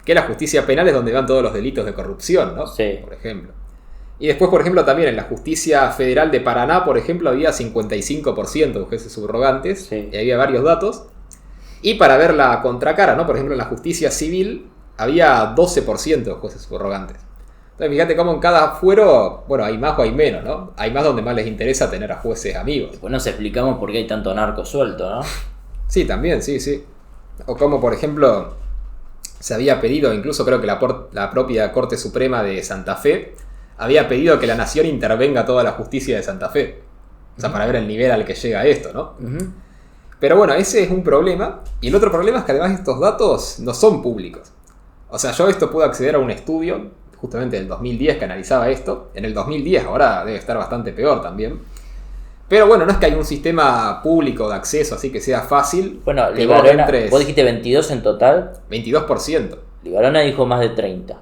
Que la justicia penal es donde van todos los delitos de corrupción, ¿no? Sí. Por ejemplo. Y después, por ejemplo, también en la Justicia Federal de Paraná, por ejemplo, había 55% de jueces subrogantes. Sí. Y había varios datos. Y para ver la contracara, ¿no? Por ejemplo, en la Justicia Civil había 12% de jueces subrogantes. Entonces, fíjate cómo en cada fuero, bueno, hay más o hay menos, ¿no? Hay más donde más les interesa tener a jueces amigos. Después nos explicamos por qué hay tanto narco suelto, ¿no? Sí, también, sí, sí. O como, por ejemplo, se había pedido, incluso creo que la propia Corte Suprema de Santa Fe había pedido que la nación intervenga toda la justicia de Santa Fe. O sea, para ver el nivel al que llega esto, ¿no? Uh-huh. Pero bueno, ese es un problema. Y el otro problema es que además estos datos no son públicos. O sea, yo pude acceder a un estudio, justamente del 2010, que analizaba esto. En el 2010, ahora debe estar bastante peor también. Pero bueno, no es que hay un sistema público de acceso así que sea fácil. Bueno, que Libarona, vos dijiste 22 en total. 22%. Libarona dijo más de 30.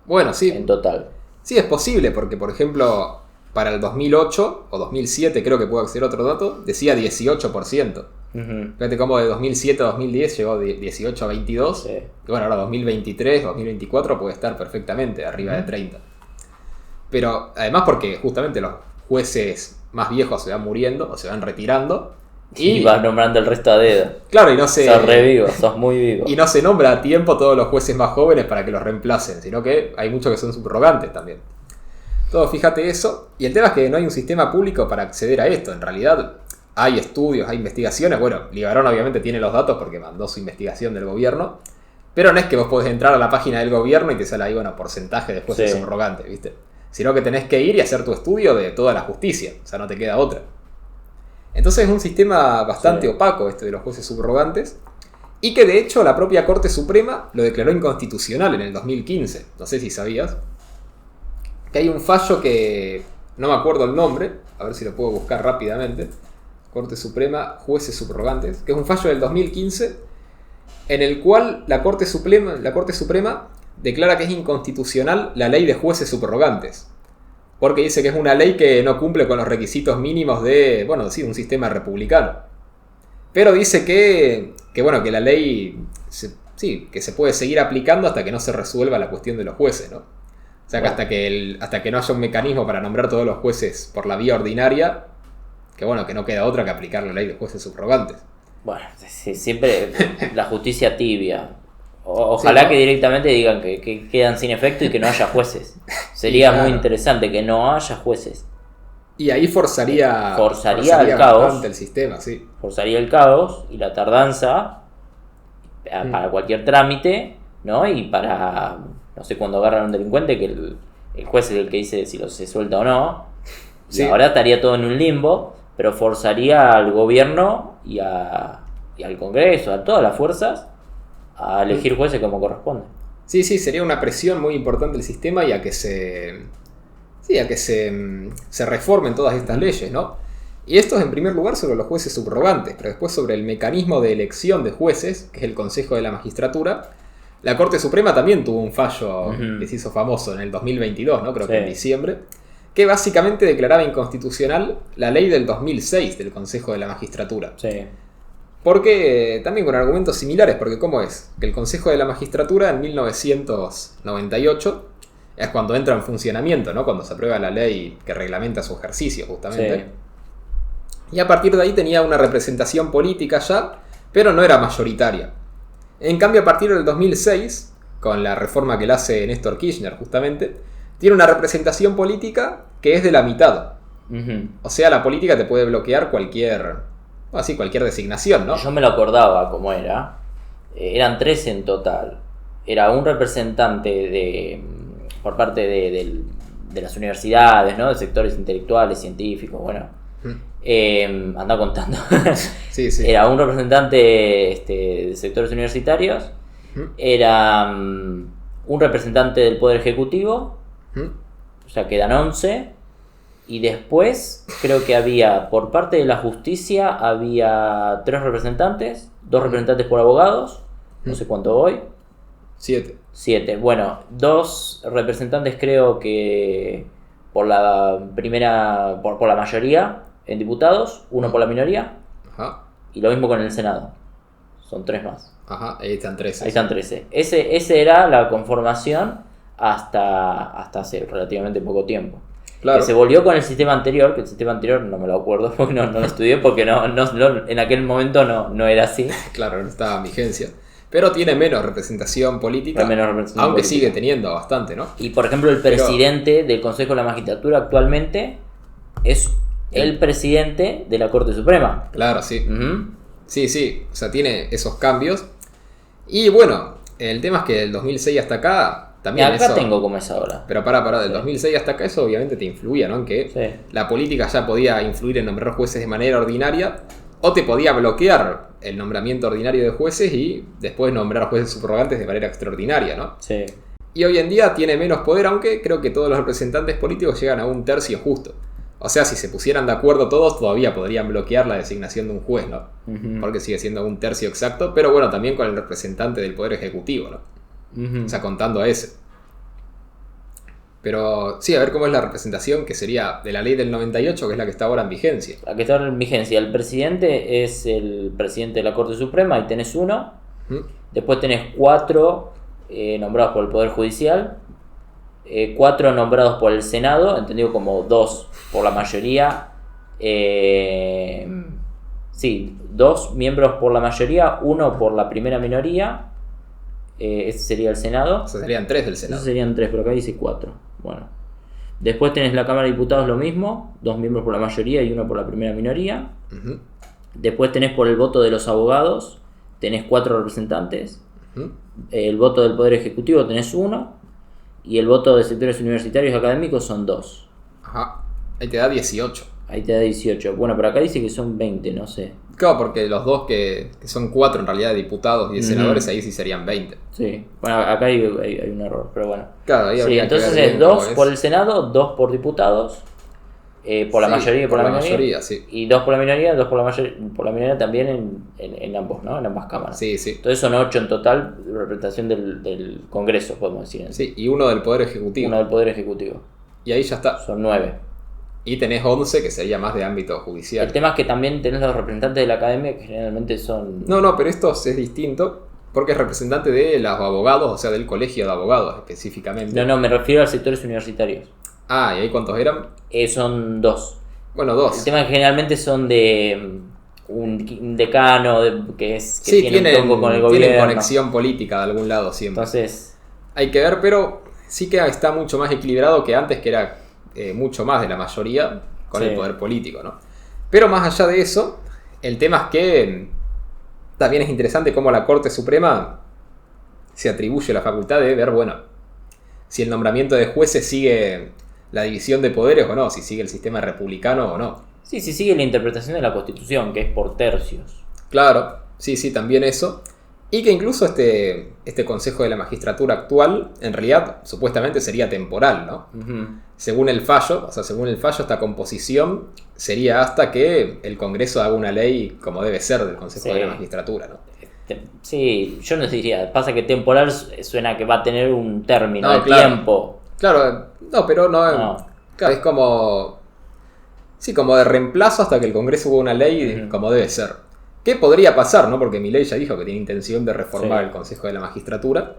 Bueno, sí. En total. Sí, es posible, porque por ejemplo, para el 2008 o 2007, creo que puedo acceder a otro dato, decía 18%. Uh-huh. Fíjate cómo de 2007 a 2010 llegó de 18 a 22. Sí. Y bueno, ahora 2023, 2024 puede estar perfectamente arriba de 30. Pero además porque justamente los jueces más viejos se van muriendo o se van retirando. Y vas nombrando el resto a dedo. Claro, y no se... Sos re vivo, sos muy vivo. Y no se nombra a tiempo todos los jueces más jóvenes para que los reemplacen, sino que hay muchos que son subrogantes también. Todo, fíjate eso. Y el tema es que no hay un sistema público para acceder a esto. En realidad hay estudios, hay investigaciones. Bueno, Libarón obviamente tiene los datos porque mandó su investigación del gobierno. Pero no es que vos podés entrar a la página del gobierno y te sale ahí, bueno, porcentaje de jueces subrogantes, ¿viste? Sino que tenés que ir y hacer tu estudio de toda la justicia. O sea, no te queda otra. Entonces es un sistema bastante opaco este de los jueces subrogantes. Y que de hecho la propia Corte Suprema lo declaró inconstitucional en el 2015. No sé si sabías. Que hay un fallo que... no me acuerdo el nombre. A ver si lo puedo buscar rápidamente. Corte Suprema, jueces subrogantes. Que es un fallo del 2015 en el cual la Corte Suprema declara que es inconstitucional la ley de jueces subrogantes. Porque dice que es una ley que no cumple con los requisitos mínimos de, bueno, sí, un sistema republicano. Pero dice que la ley, que se puede seguir aplicando hasta que no se resuelva la cuestión de los jueces, ¿no? O sea, que hasta que no haya un mecanismo para nombrar todos los jueces por la vía ordinaria, que no queda otra que aplicar la ley de jueces subrogantes. Bueno, siempre la justicia tibia. Ojalá que directamente digan que quedan sin efecto y que no haya jueces. Sería muy interesante que no haya jueces. Y ahí forzaría el caos. El sistema, sí. Forzaría el caos y la tardanza para cualquier trámite, ¿no? Y para, no sé, cuando agarran a un delincuente, que el juez es el que dice si se suelta o no. Sí. Y ahora estaría todo en un limbo, pero forzaría al gobierno y al Congreso, a todas las fuerzas, a elegir jueces como corresponde. Sí, sería una presión muy importante del sistema y a que se reformen todas estas leyes, ¿no? Y esto es en primer lugar sobre los jueces subrogantes, pero después sobre el mecanismo de elección de jueces, que es el Consejo de la Magistratura. La Corte Suprema también tuvo un fallo que se hizo famoso en el 2022, ¿no? Creo que en diciembre, que básicamente declaraba inconstitucional la ley del 2006 del Consejo de la Magistratura. Sí. Porque también con argumentos similares, porque ¿cómo es? Que el Consejo de la Magistratura en 1998 es cuando entra en funcionamiento, ¿no? Cuando se aprueba la ley que reglamenta su ejercicio, justamente. Sí. Y a partir de ahí tenía una representación política ya, pero no era mayoritaria. En cambio, a partir del 2006, con la reforma que le hace Néstor Kirchner, justamente, tiene una representación política que es de la mitad. Uh-huh. O sea, la política te puede bloquear cualquier designación, ¿no? Yo me lo acordaba cómo era. Eran 3 en total. Era un representante por parte de las universidades, ¿no? De sectores intelectuales, científicos, bueno. Anda contando. Sí. Era un representante de sectores universitarios. Era un representante del Poder Ejecutivo. O sea, quedan 11. Y después creo que había, por parte de la justicia, había 3 representantes, 2 representantes por abogados, no sé cuánto voy. 7. Bueno, 2 representantes creo que por la mayoría en diputados, 1 por la minoría. Ajá. Y lo mismo con el Senado. son 3 más. Ajá, ahí están 13. Ahí están 13. Ese era la conformación hasta hace relativamente poco tiempo. Claro. Que se volvió con el sistema anterior, que el sistema anterior no me lo acuerdo porque no lo estudié, porque no, en aquel momento no era así. Claro, no estaba en vigencia. Pero tiene menos representación política, aunque sigue teniendo bastante, ¿no? Y por ejemplo, el presidente del Consejo de la Magistratura actualmente es el presidente de la Corte Suprema. Claro, sí. Uh-huh. Sí, o sea, tiene esos cambios. Y bueno, el tema es que del 2006 hasta acá también acá eso... tengo como es ahora. Pero del 2006 hasta acá eso obviamente te influía, ¿no? En que la política ya podía influir en nombrar jueces de manera ordinaria, o te podía bloquear el nombramiento ordinario de jueces y después nombrar jueces subrogantes de manera extraordinaria, ¿no? Sí. Y hoy en día tiene menos poder, aunque creo que todos los representantes políticos llegan a un tercio justo. O sea, si se pusieran de acuerdo todos, todavía podrían bloquear la designación de un juez, ¿no? Uh-huh. Porque sigue siendo un tercio exacto, pero bueno, también con el representante del Poder Ejecutivo, ¿no? Uh-huh. O sea, contando a ese. Pero sí, a ver cómo es la representación, que sería de la ley del 98, que es la que está ahora en vigencia. La que está ahora en vigencia. El presidente es el presidente de la Corte Suprema, y tenés uno. Uh-huh. Después tenés 4 nombrados por el Poder Judicial. 4 nombrados por el Senado, entendido como 2 por la mayoría. 2 miembros por la mayoría, 1 por la primera minoría. Ese sería el Senado. O sea, serían 3 del Senado. Esos serían 3, pero acá dice 4. Bueno. Después tenés la Cámara de Diputados lo mismo, 2 miembros por la mayoría y 1 por la primera minoría. Uh-huh. Después tenés por el voto de los abogados, tenés 4 representantes. Uh-huh. El voto del Poder Ejecutivo tenés 1. Y el voto de sectores universitarios y académicos son 2. Ajá. Ahí te da 18. Ahí te da 18. Bueno, pero acá dice que son 20, no sé. Claro, porque los dos que son 4 en realidad de diputados y de senadores, ahí sí serían 20. Sí. Bueno, acá hay un error, pero bueno. Claro, ahí habría entonces que ver es 2 por el Senado, 2 por diputados, por la mayoría y por la minoría. Sí. Y 2 por la minoría, 2 por la minoría también en ambos, ¿no? En ambas cámaras. Sí. Entonces son 8 en total de representación del Congreso, podemos decir. Sí, y 1 del Poder Ejecutivo. 1 del Poder Ejecutivo. Y ahí ya está. Son 9. Y tenés 11, que sería más de ámbito judicial. El tema es que también tenés los representantes de la academia, que generalmente son... No, pero esto es distinto, porque es representante de los abogados, o sea, del colegio de abogados específicamente. No, me refiero a sectores universitarios. Ah, ¿y ahí cuántos eran? Son 2. Bueno, 2. El tema es que generalmente son de un decano que tienen un poco con el gobierno. Tienen conexión política de algún lado siempre. Entonces... Hay que ver, pero sí que está mucho más equilibrado que antes, que era mucho más de la mayoría con el poder político, ¿no? Pero más allá de eso, el tema es que también es interesante cómo la Corte Suprema se atribuye la facultad de ver, bueno, si el nombramiento de jueces sigue la división de poderes o no, si sigue el sistema republicano o no. Sí, si sigue la interpretación de la Constitución, que es por tercios. Claro, sí, también eso. Y que incluso este Consejo de la Magistratura actual, en realidad, supuestamente sería temporal, ¿no? Uh-huh. Según el fallo, esta composición sería hasta que el Congreso haga una ley como debe ser del Consejo de la Magistratura, ¿no? Sí, yo no diría, pasa que temporal suena que va a tener un término de tiempo. Claro, pero no. Claro, es como... Sí, como de reemplazo hasta que el Congreso haga una ley como debe ser. ¿Qué podría pasar, no? Porque Milei ya dijo que tiene intención de reformar el Consejo de la Magistratura.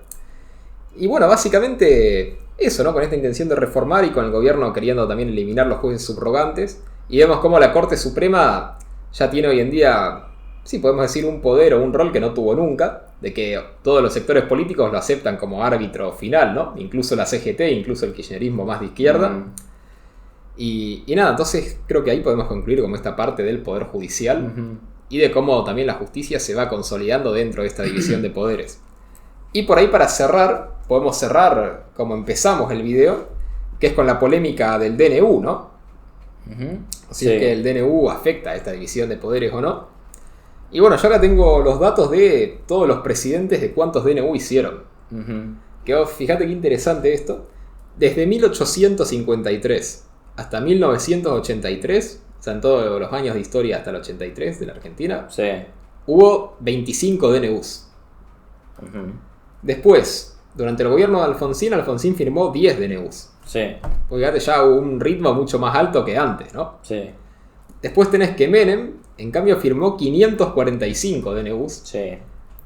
Y bueno, básicamente eso, ¿no? Con esta intención de reformar y con el gobierno queriendo también eliminar los jueces subrogantes. Y vemos cómo la Corte Suprema ya tiene hoy en día, sí, podemos decir, un poder o un rol que no tuvo nunca, de que todos los sectores políticos lo aceptan como árbitro final, ¿no? Incluso la CGT, incluso el kirchnerismo más de izquierda. Y nada, entonces creo que ahí podemos concluir como esta parte del poder judicial. Y de cómo también la justicia se va consolidando dentro de esta división de poderes. Y por ahí, para cerrar, podemos cerrar como empezamos el video, que es con la polémica del DNU, ¿no? Así que el DNU afecta a esta división de poderes o no. Y bueno, yo acá tengo los datos de todos los presidentes de cuántos DNU hicieron. Que fíjate qué interesante esto. Desde 1853 hasta 1983... O sea, en todos los años de historia hasta el 83 de la Argentina, hubo 25 DNUs. Después, durante el gobierno de Alfonsín firmó 10 DNUs. Porque fíjate, ya hubo un ritmo mucho más alto que antes, ¿no? Después tenés que Menem, en cambio, firmó 545 DNUs.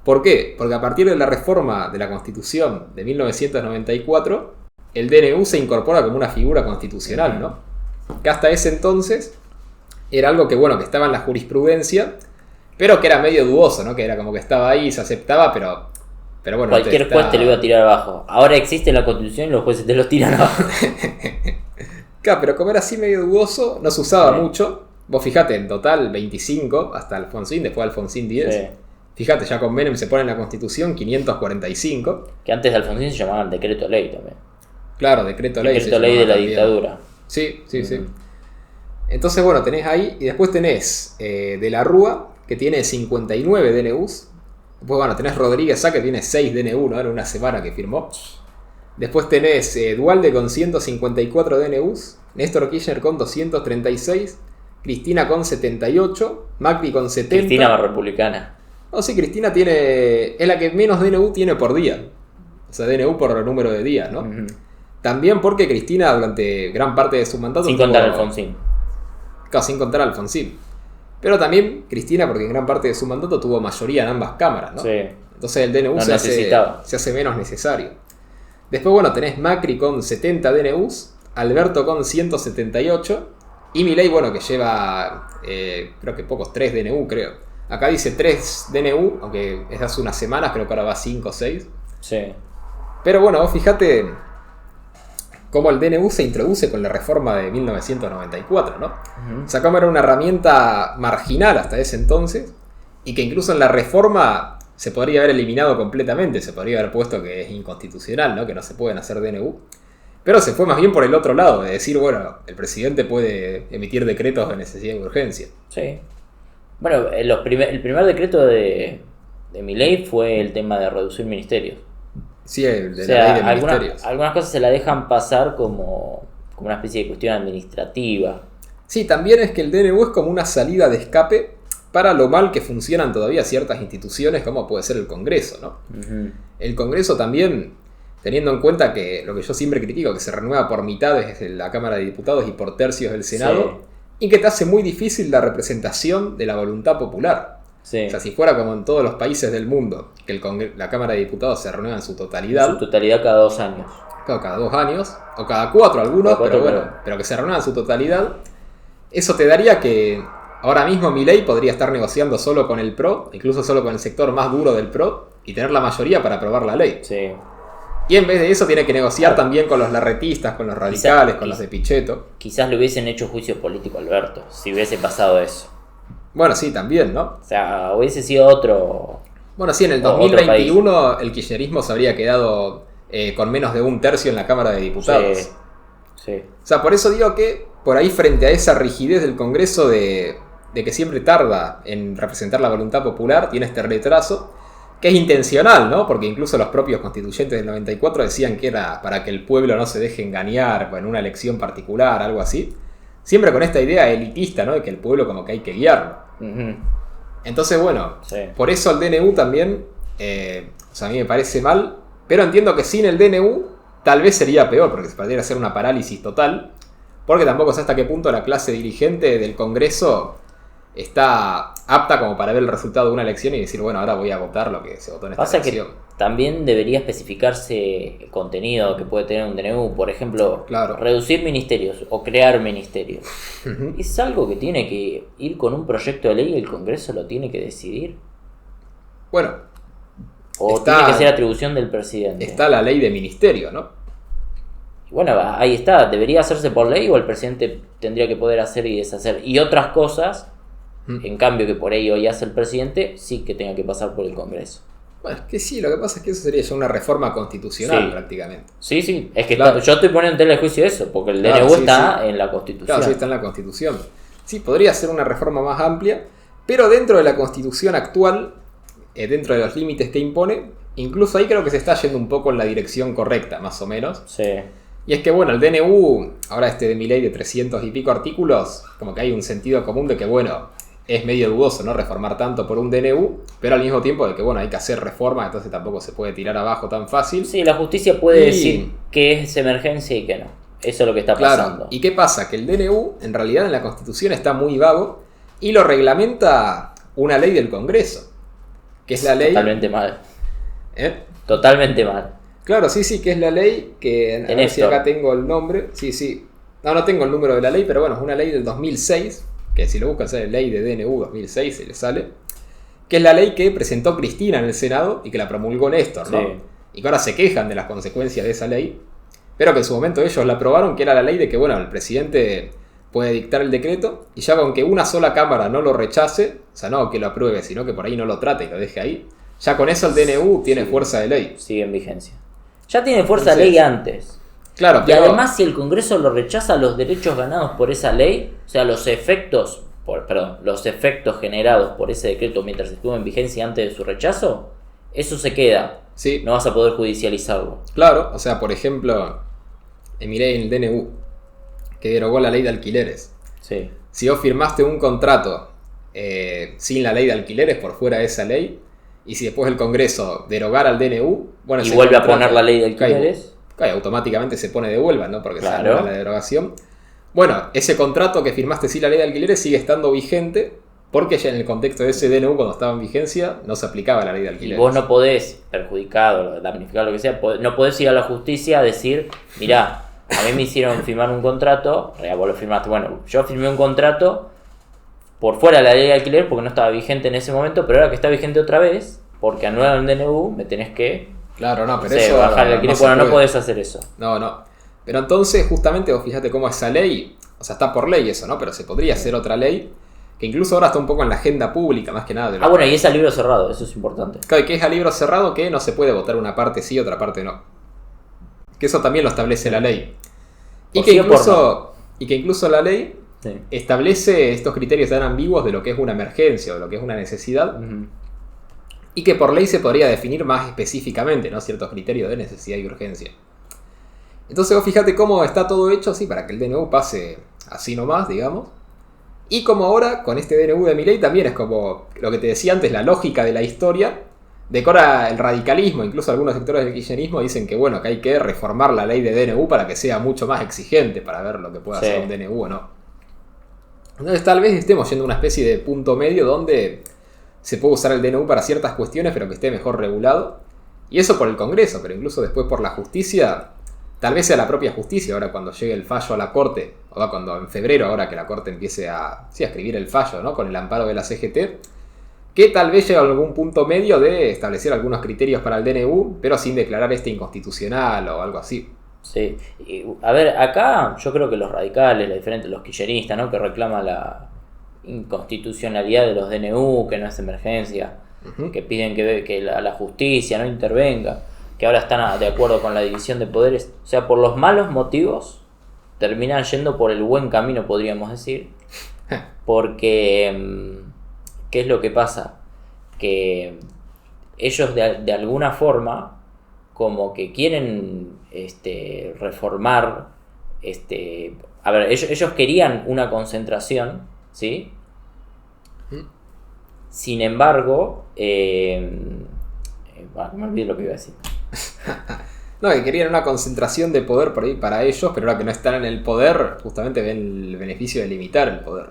¿Por qué? Porque a partir de la reforma de la Constitución de 1994, el DNU se incorpora como una figura constitucional, ¿no? Que hasta ese entonces era algo que, bueno, que estaba en la jurisprudencia, pero que era medio dudoso, ¿no? Que era como que estaba ahí, se aceptaba, pero bueno. Cualquier juez te lo iba a tirar abajo. Ahora existe la Constitución y los jueces te lo tiran abajo. Claro, pero como era así medio dudoso, no se usaba mucho. Vos fijate, en total 25 hasta Alfonsín, después Alfonsín 10. Sí. Fíjate, ya con Menem se pone en la Constitución 545. Que antes de Alfonsín se llamaban decreto ley también. Claro, decreto ley. Decreto ley de la dictadura. Sí. Entonces, bueno, tenés ahí, y después tenés de la Rúa, que tiene 59 DNUs. Después, bueno, tenés Rodríguez Sá, que tiene 6 DNU, ¿no? Era una semana que firmó. Después tenés Duhalde con 154 DNUs, Néstor Kirchner con 236, Cristina con 78, Macri con 70. Cristina más republicana. No, sí, Cristina es la que menos DNU tiene por día. O sea, DNU por número de días, ¿no? Uh-huh. También porque Cristina durante gran parte de su mandato... Sin contar a Alfonsín. Claro, sin contar a Alfonsín. Pero también Cristina, porque en gran parte de su mandato tuvo mayoría en ambas cámaras, ¿no? Sí. Entonces el DNU se hace menos necesario. Después, bueno, tenés Macri con 70 DNUs, Alberto con 178 y Milei, bueno, que lleva, creo que pocos, 3 DNU, creo. Acá dice 3 DNU, aunque es hace unas semanas, creo que ahora va 5 o 6. Sí. Pero bueno, vos fijate cómo el DNU se introduce con la reforma de 1994, ¿no? Uh-huh. O sea, cómo era una herramienta marginal hasta ese entonces y que incluso en la reforma se podría haber eliminado completamente, se podría haber puesto que es inconstitucional, ¿no? Que no se pueden hacer DNU. Pero se fue más bien por el otro lado, de decir, bueno, el presidente puede emitir decretos de necesidad y urgencia. Sí. Bueno, el primer decreto de Milei fue el tema de reducir ministerios. Sí, el de la ley de ministerios. Algunas cosas se la dejan pasar como una especie de cuestión administrativa. Sí, también es que el DNU es como una salida de escape para lo mal que funcionan todavía ciertas instituciones, como puede ser el Congreso, ¿no? Uh-huh. El Congreso también, teniendo en cuenta que lo que yo siempre critico, que se renueva por mitades de la Cámara de Diputados y por tercios del Senado, sí. Y que te hace muy difícil la representación de la voluntad popular. Sí. O sea, si fuera como en todos los países del mundo, que la Cámara de Diputados se renueva en su totalidad. En su totalidad cada 2 años. Claro, cada 2 años, o cada 4 algunos, pero que se renueva en su totalidad. Eso te daría que ahora mismo Milei podría estar negociando solo con el PRO, incluso solo con el sector más duro del PRO, y tener la mayoría para aprobar la ley. Sí. Y en vez de eso tiene que negociar también con los larretistas, con los radicales, con los de Pichetto. Quizás le hubiesen hecho juicio político a Alberto, si hubiese pasado eso. Bueno, sí, también, ¿no? O sea, hubiese sido otro... Bueno, sí, en el 2021 el kirchnerismo se habría quedado con menos de 1/3 en la Cámara de Diputados. Sí. O sea, por eso digo que por ahí frente a esa rigidez del Congreso de que siempre tarda en representar la voluntad popular, tiene este retraso, que es intencional, ¿no? Porque incluso los propios constituyentes del 94 decían que era para que el pueblo no se deje engañar en una elección particular, algo así. Siempre con esta idea elitista, ¿no? De que el pueblo como que hay que guiarlo. Uh-huh. Entonces, bueno, por eso el DNU también, o sea, a mí me parece mal, pero entiendo que sin el DNU tal vez sería peor, porque se podría hacer una parálisis total, porque tampoco sé hasta qué punto la clase dirigente del Congreso está apta como para ver el resultado de una elección y decir, bueno, ahora voy a votar lo que se votó en esta elección. Que también debería especificarse el contenido que puede tener un DNU, por ejemplo, reducir ministerios o crear ministerios. Uh-huh. Es algo que tiene que ir con un proyecto de ley y el Congreso lo tiene que decidir. Bueno. O tiene que ser atribución del presidente. Está la ley de ministerio, ¿no? Bueno, ahí está. ¿Debería hacerse por ley o el presidente tendría que poder hacer y deshacer? Y otras cosas, en cambio que por ahí hoy hace el presidente, sí que tenga que pasar por el Congreso. Bueno, es que sí, lo que pasa es que eso sería ya una reforma constitucional prácticamente. Sí, es que yo estoy poniendo en tela de juicio eso, porque el DNU está en la Constitución. Claro, sí, está en la Constitución. Sí, podría ser una reforma más amplia, pero dentro de la Constitución actual, dentro de los límites que impone, incluso ahí creo que se está yendo un poco en la dirección correcta, más o menos. Sí. Y es que bueno, el DNU, ahora de Milei de 300 y pico artículos, como que hay un sentido común de que bueno, es medio dudoso, ¿no? Reformar tanto por un DNU, pero al mismo tiempo de que bueno, hay que hacer reformas, entonces tampoco se puede tirar abajo tan fácil. Sí, la justicia puede decir que es emergencia y que no. Eso es lo que está pasando. Claro. ¿Y qué pasa? Que el DNU, en realidad en la Constitución está muy vago y lo reglamenta una ley del Congreso. que es la ley... Totalmente mal. ¿Eh? Totalmente mal. Claro, sí, que es la ley que... A ver si acá tengo el nombre. Sí. No tengo el número de la ley, pero bueno, es una ley del 2006, que si lo buscan sale ley de DNU 2006, se le sale. Que es la ley que presentó Cristina en el Senado y que la promulgó Néstor, ¿no? Sí. Y que ahora se quejan de las consecuencias de esa ley, pero que en su momento ellos la aprobaron, que era la ley de que, bueno, el presidente puede dictar el decreto y ya con que una sola cámara no lo rechace, o sea, no que lo apruebe, sino que por ahí no lo trate y lo deje ahí, ya con eso el DNU tiene fuerza de ley. Sigue en vigencia. Ya tiene fuerza de ley antes. Claro, y además, si el Congreso lo rechaza, los derechos ganados por esa ley, o sea, los efectos generados por ese decreto mientras estuvo en vigencia antes de su rechazo, eso se queda. Sí. No vas a poder judicializarlo. Claro, o sea, por ejemplo, miré en el DNU, que derogó la ley de alquileres. Sí. Si vos firmaste un contrato sin la ley de alquileres por fuera de esa ley, y si después el Congreso derogara el DNU, bueno, y vuelve a poner la ley de alquileres, cae, automáticamente se pone de vuelta, ¿no? Porque se anula la derogación. Bueno, ese contrato que firmaste sin la ley de alquileres sigue estando vigente, porque ya en el contexto de ese DNU, cuando estaba en vigencia, no se aplicaba la ley de alquileres. Y vos no podés, perjudicado, damnificado, lo que sea, no podés ir a la justicia a decir, mirá, a mí me hicieron firmar un contrato, vos lo firmaste, bueno, yo firmé un contrato por fuera de la ley de alquiler porque no estaba vigente en ese momento, pero ahora que está vigente otra vez, porque anularon el DNU, me tenés que... Claro, no, pero eso... bajar el alquiler, bueno, no podés hacer eso. No. Pero entonces, justamente, vos fíjate cómo esa ley, o sea, está por ley eso, ¿no? Pero se podría hacer otra ley, que incluso ahora está un poco en la agenda pública, más que nada. Bueno, y es a libro cerrado, eso es importante. Claro, y que es a libro cerrado, que no se puede votar una parte sí, otra parte no. Que eso también lo establece la ley. Y que incluso la ley establece estos criterios tan ambiguos de lo que es una emergencia o de lo que es una necesidad. Uh-huh. Y que por ley se podría definir más específicamente, ¿no? Ciertos criterios de necesidad y urgencia. Entonces vos fíjate cómo está todo hecho así para que el DNU pase así nomás, digamos. Y como ahora, con este DNU de Milei también es como lo que te decía antes, la lógica de la historia, de que ahora el radicalismo, incluso algunos sectores del kirchnerismo dicen que bueno, que hay que reformar la ley de DNU para que sea mucho más exigente para ver lo que puede hacer un DNU o no. Entonces tal vez estemos yendo a una especie de punto medio donde se puede usar el DNU para ciertas cuestiones, pero que esté mejor regulado. Y eso por el Congreso, pero incluso después por la justicia, tal vez sea la propia justicia, ahora cuando llegue el fallo a la Corte, o cuando en febrero, ahora que la Corte empiece a escribir el fallo, ¿no? Con el amparo de la CGT, que tal vez llegue a algún punto medio de establecer algunos criterios para el DNU, pero sin declarar inconstitucional o algo así. Sí, y, a ver, acá yo creo que los radicales, los kirchneristas, ¿no? Que reclaman la inconstitucionalidad de los DNU, que no es emergencia, uh-huh. Que piden que la justicia no intervenga, que ahora están de acuerdo con la división de poderes, o sea, por los malos motivos terminan yendo por el buen camino, podríamos decir, porque ¿qué es lo que pasa? Que ellos de alguna forma como que quieren reformar, a ver, ellos querían una concentración, ¿sí? Sin embargo, me olvidé lo que iba a decir. No, que querían una concentración de poder por ahí para ellos, pero ahora que no están en el poder, justamente ven el beneficio de limitar el poder.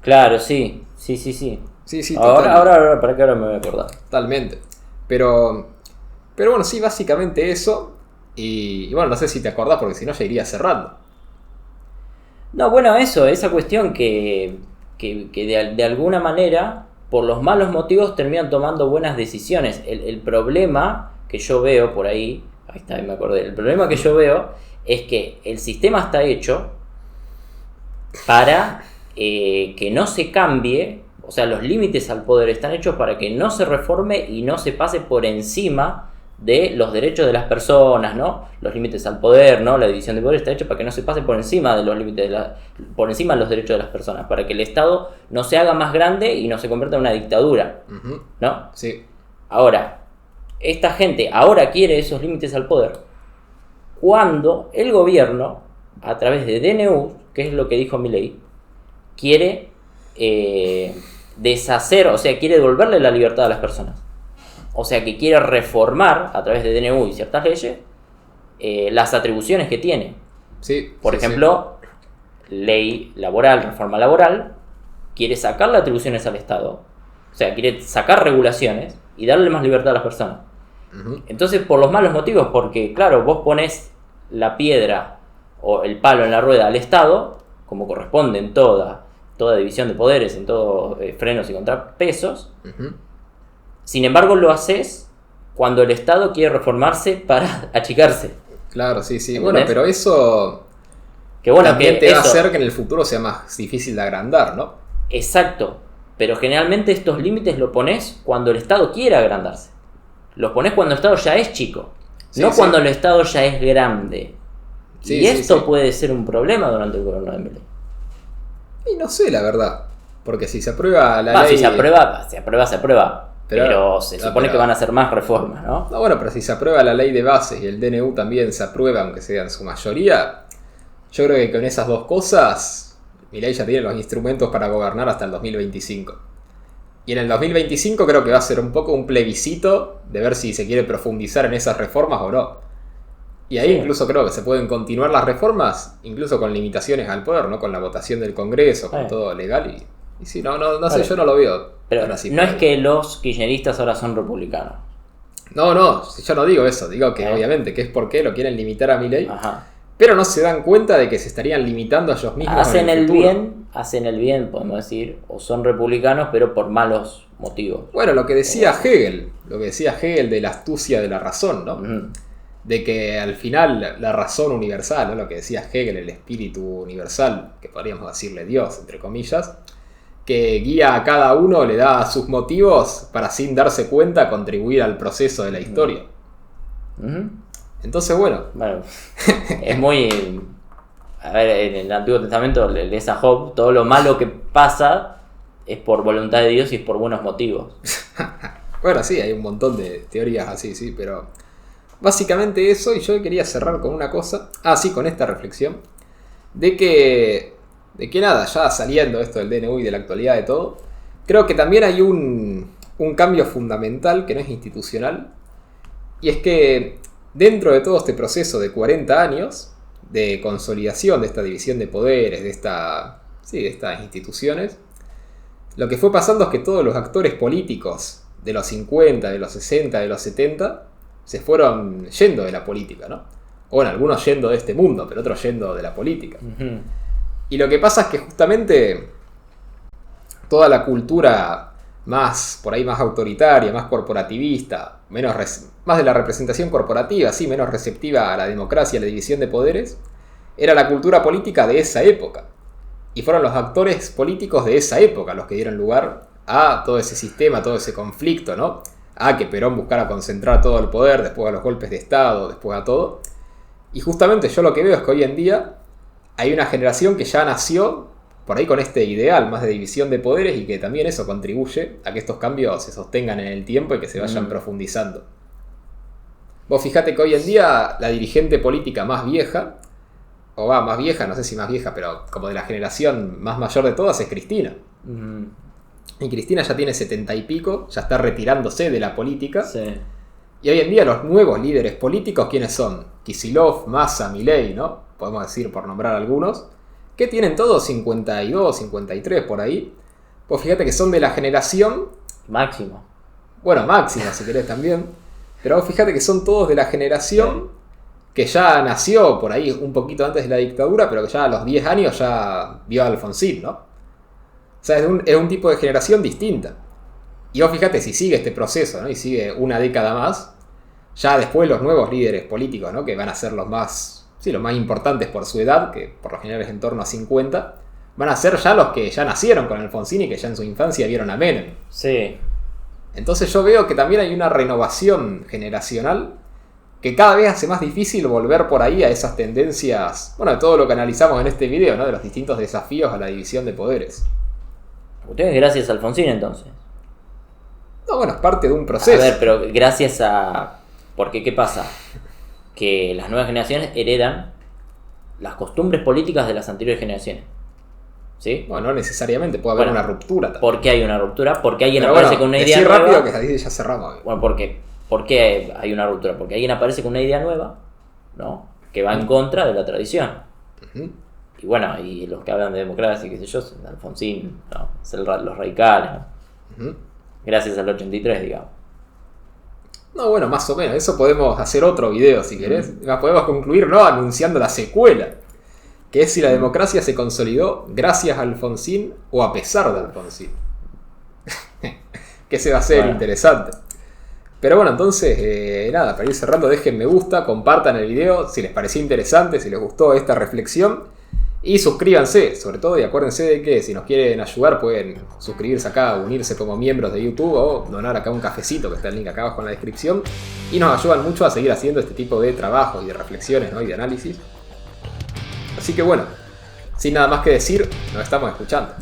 Claro, sí. Ahora, para que ahora me voy a acordar. Totalmente. Pero bueno, sí, básicamente eso. Y bueno, no sé si te acordás, porque si no ya iría cerrando. No, bueno, esa cuestión que de alguna manera, por los malos motivos, terminan tomando buenas decisiones. El problema que yo veo por ahí está, me acordé. El problema que yo veo es que el sistema está hecho para que no se cambie, o sea, los límites al poder están hechos para que no se reforme y no se pase por encima de los derechos de las personas, ¿no? Los límites al poder, ¿no? La división de poder está hecho para que no se pase por encima de los límites por encima de los derechos de las personas, para que el Estado no se haga más grande y no se convierta en una dictadura, uh-huh. ¿No? Sí. Ahora, esta gente ahora quiere esos límites al poder cuando el gobierno, a través de DNU, que es lo que dijo Milei, quiere deshacer, o sea, quiere devolverle la libertad a las personas. O sea, que quiere reformar, a través de DNU y ciertas leyes, las atribuciones que tiene. Sí, Por ejemplo, ley laboral, reforma laboral, quiere sacarle atribuciones al Estado, sea, quiere sacar regulaciones y darle más libertad a las personas. Entonces, por los malos motivos, porque claro, vos pones la piedra o el palo en la rueda al Estado, como corresponde en toda división de poderes, en todo frenos y contrapesos. Sin embargo, lo haces cuando el Estado quiere reformarse para achicarse. Claro, sí. ¿Entendés? Bueno, pero eso también te va a hacer que en el futuro sea más difícil de agrandar, ¿no? Exacto. Pero generalmente estos límites los pones cuando el Estado quiere agrandarse. Los pones cuando el Estado ya es chico. No cuando el Estado ya es grande. Y esto puede ser un problema durante el gobierno de Milei. Y no sé, la verdad. Porque si se aprueba la ley... Si se aprueba. Pero se supone que van a hacer más reformas, ¿no? No, bueno, pero si se aprueba la ley de bases y el DNU también se aprueba, aunque sea en su mayoría, yo creo que con esas dos cosas, Milei ya tiene los instrumentos para gobernar hasta el 2025. Y en el 2025 creo que va a ser un poco un plebiscito de ver si se quiere profundizar en esas reformas o no. Y ahí incluso creo que se pueden continuar las reformas, incluso con limitaciones al poder, ¿no? Con la votación del Congreso, con todo legal. Y sí, no sé, yo no lo veo. Pero así, no es que los kirchneristas ahora son republicanos. No, yo no digo eso. Digo que obviamente que es porque lo quieren limitar a Milei. Pero no se dan cuenta de que se estarían limitando a ellos mismos. Hacen el bien, podemos decir, o son republicanos, pero por malos motivos. Bueno, lo que decía Hegel de la astucia de la razón, ¿no? De que al final la razón universal, ¿no? Lo que decía Hegel, el espíritu universal, que podríamos decirle Dios, entre comillas, que guía a cada uno, le da sus motivos para, sin darse cuenta, contribuir al proceso de la historia. Entonces, bueno, es muy... A ver, en el Antiguo Testamento lees a Job, todo lo malo que pasa es por voluntad de Dios y es por buenos motivos. Bueno, sí, hay un montón de teorías así, sí, pero básicamente eso. Y yo quería cerrar con una cosa, con esta reflexión, de que nada, ya saliendo esto del DNU y de la actualidad de todo, creo que también hay un cambio fundamental que no es institucional, y es que dentro de todo este proceso de 40 años de consolidación de esta división de poderes, de estas instituciones, lo que fue pasando es que todos los actores políticos de los 50, de los 60, de los 70, se fueron yendo de la política, ¿no? O bueno, algunos yendo de este mundo, pero otros yendo de la política. Y lo que pasa es que justamente toda la cultura más autoritaria, más corporativista, más de la representación corporativa, menos receptiva a la democracia, a la división de poderes, era la cultura política de esa época. Y fueron los actores políticos de esa época los que dieron lugar a todo ese sistema, todo ese conflicto, ¿no? A que Perón buscara concentrar todo el poder, después a los golpes de Estado, después a todo. Y justamente yo lo que veo es que hoy en día hay una generación que ya nació por ahí con este ideal más de división de poderes, y que también eso contribuye a que estos cambios se sostengan en el tiempo y que se vayan profundizando. Vos fijate que hoy en día la dirigente política más vieja, más vieja, no sé si más vieja, pero como de la generación más mayor de todas, es Cristina. Y Cristina ya tiene 70 y pico, ya está retirándose de la política. Sí. Y hoy en día los nuevos líderes políticos, ¿quiénes son? Kicillof, Massa, Milei, ¿no? Podemos decir, por nombrar algunos, que tienen todos 52, 53 por ahí. Pues fíjate que son de la generación... Máximo. Bueno, Máximo, si querés también. Pero fíjate que son todos de la generación que ya nació por ahí un poquito antes de la dictadura, pero que ya a los 10 años ya vio a Alfonsín, ¿no? O sea, es un tipo de generación distinta. Y vos fíjate, si sigue este proceso, ¿no? Y sigue una década más, ya después los nuevos líderes políticos, ¿no? Que van a ser los más importantes por su edad, que por lo general es en torno a 50, van a ser ya los que ya nacieron con Alfonsín y que ya en su infancia vieron a Menem. Sí. Entonces yo veo que también hay una renovación generacional que cada vez hace más difícil volver por ahí a esas tendencias, bueno, de todo lo que analizamos en este video, ¿no? De los distintos desafíos a la división de poderes. Ustedes gracias a Alfonsín, entonces. No, bueno, es parte de un proceso. A ver, pero gracias a... Porque, ¿qué pasa? Que las nuevas generaciones heredan las costumbres políticas de las anteriores generaciones. ¿Sí? Bueno, no necesariamente, puede haber una ruptura también. ¿Por qué hay una ruptura? Porque alguien aparece con una idea nueva. Rápido que ahí ya cerramos. Bueno, ¿por qué hay una ruptura? Porque alguien aparece con una idea nueva, ¿no? Que va en contra de la tradición. Y bueno, y los que hablan de democracia, qué sé yo, Alfonsín, ¿no? Los radicales, ¿no? gracias al 83, digamos. No, bueno, más o menos. Eso podemos hacer otro video si querés. Podemos concluir, ¿no?, anunciando la secuela. Que es si la democracia se consolidó gracias a Alfonsín o a pesar de Alfonsín. Que ese va a ser interesante. Pero bueno, entonces, nada, para ir cerrando, dejen me gusta, compartan el video si les pareció interesante, si les gustó esta reflexión. Y suscríbanse, sobre todo, y acuérdense de que si nos quieren ayudar pueden suscribirse acá, unirse como miembros de YouTube o donar acá un cafecito, que está el link acá abajo en la descripción. Y nos ayudan mucho a seguir haciendo este tipo de trabajos y de reflexiones, ¿no?, y de análisis. Así que bueno, sin nada más que decir, nos estamos escuchando.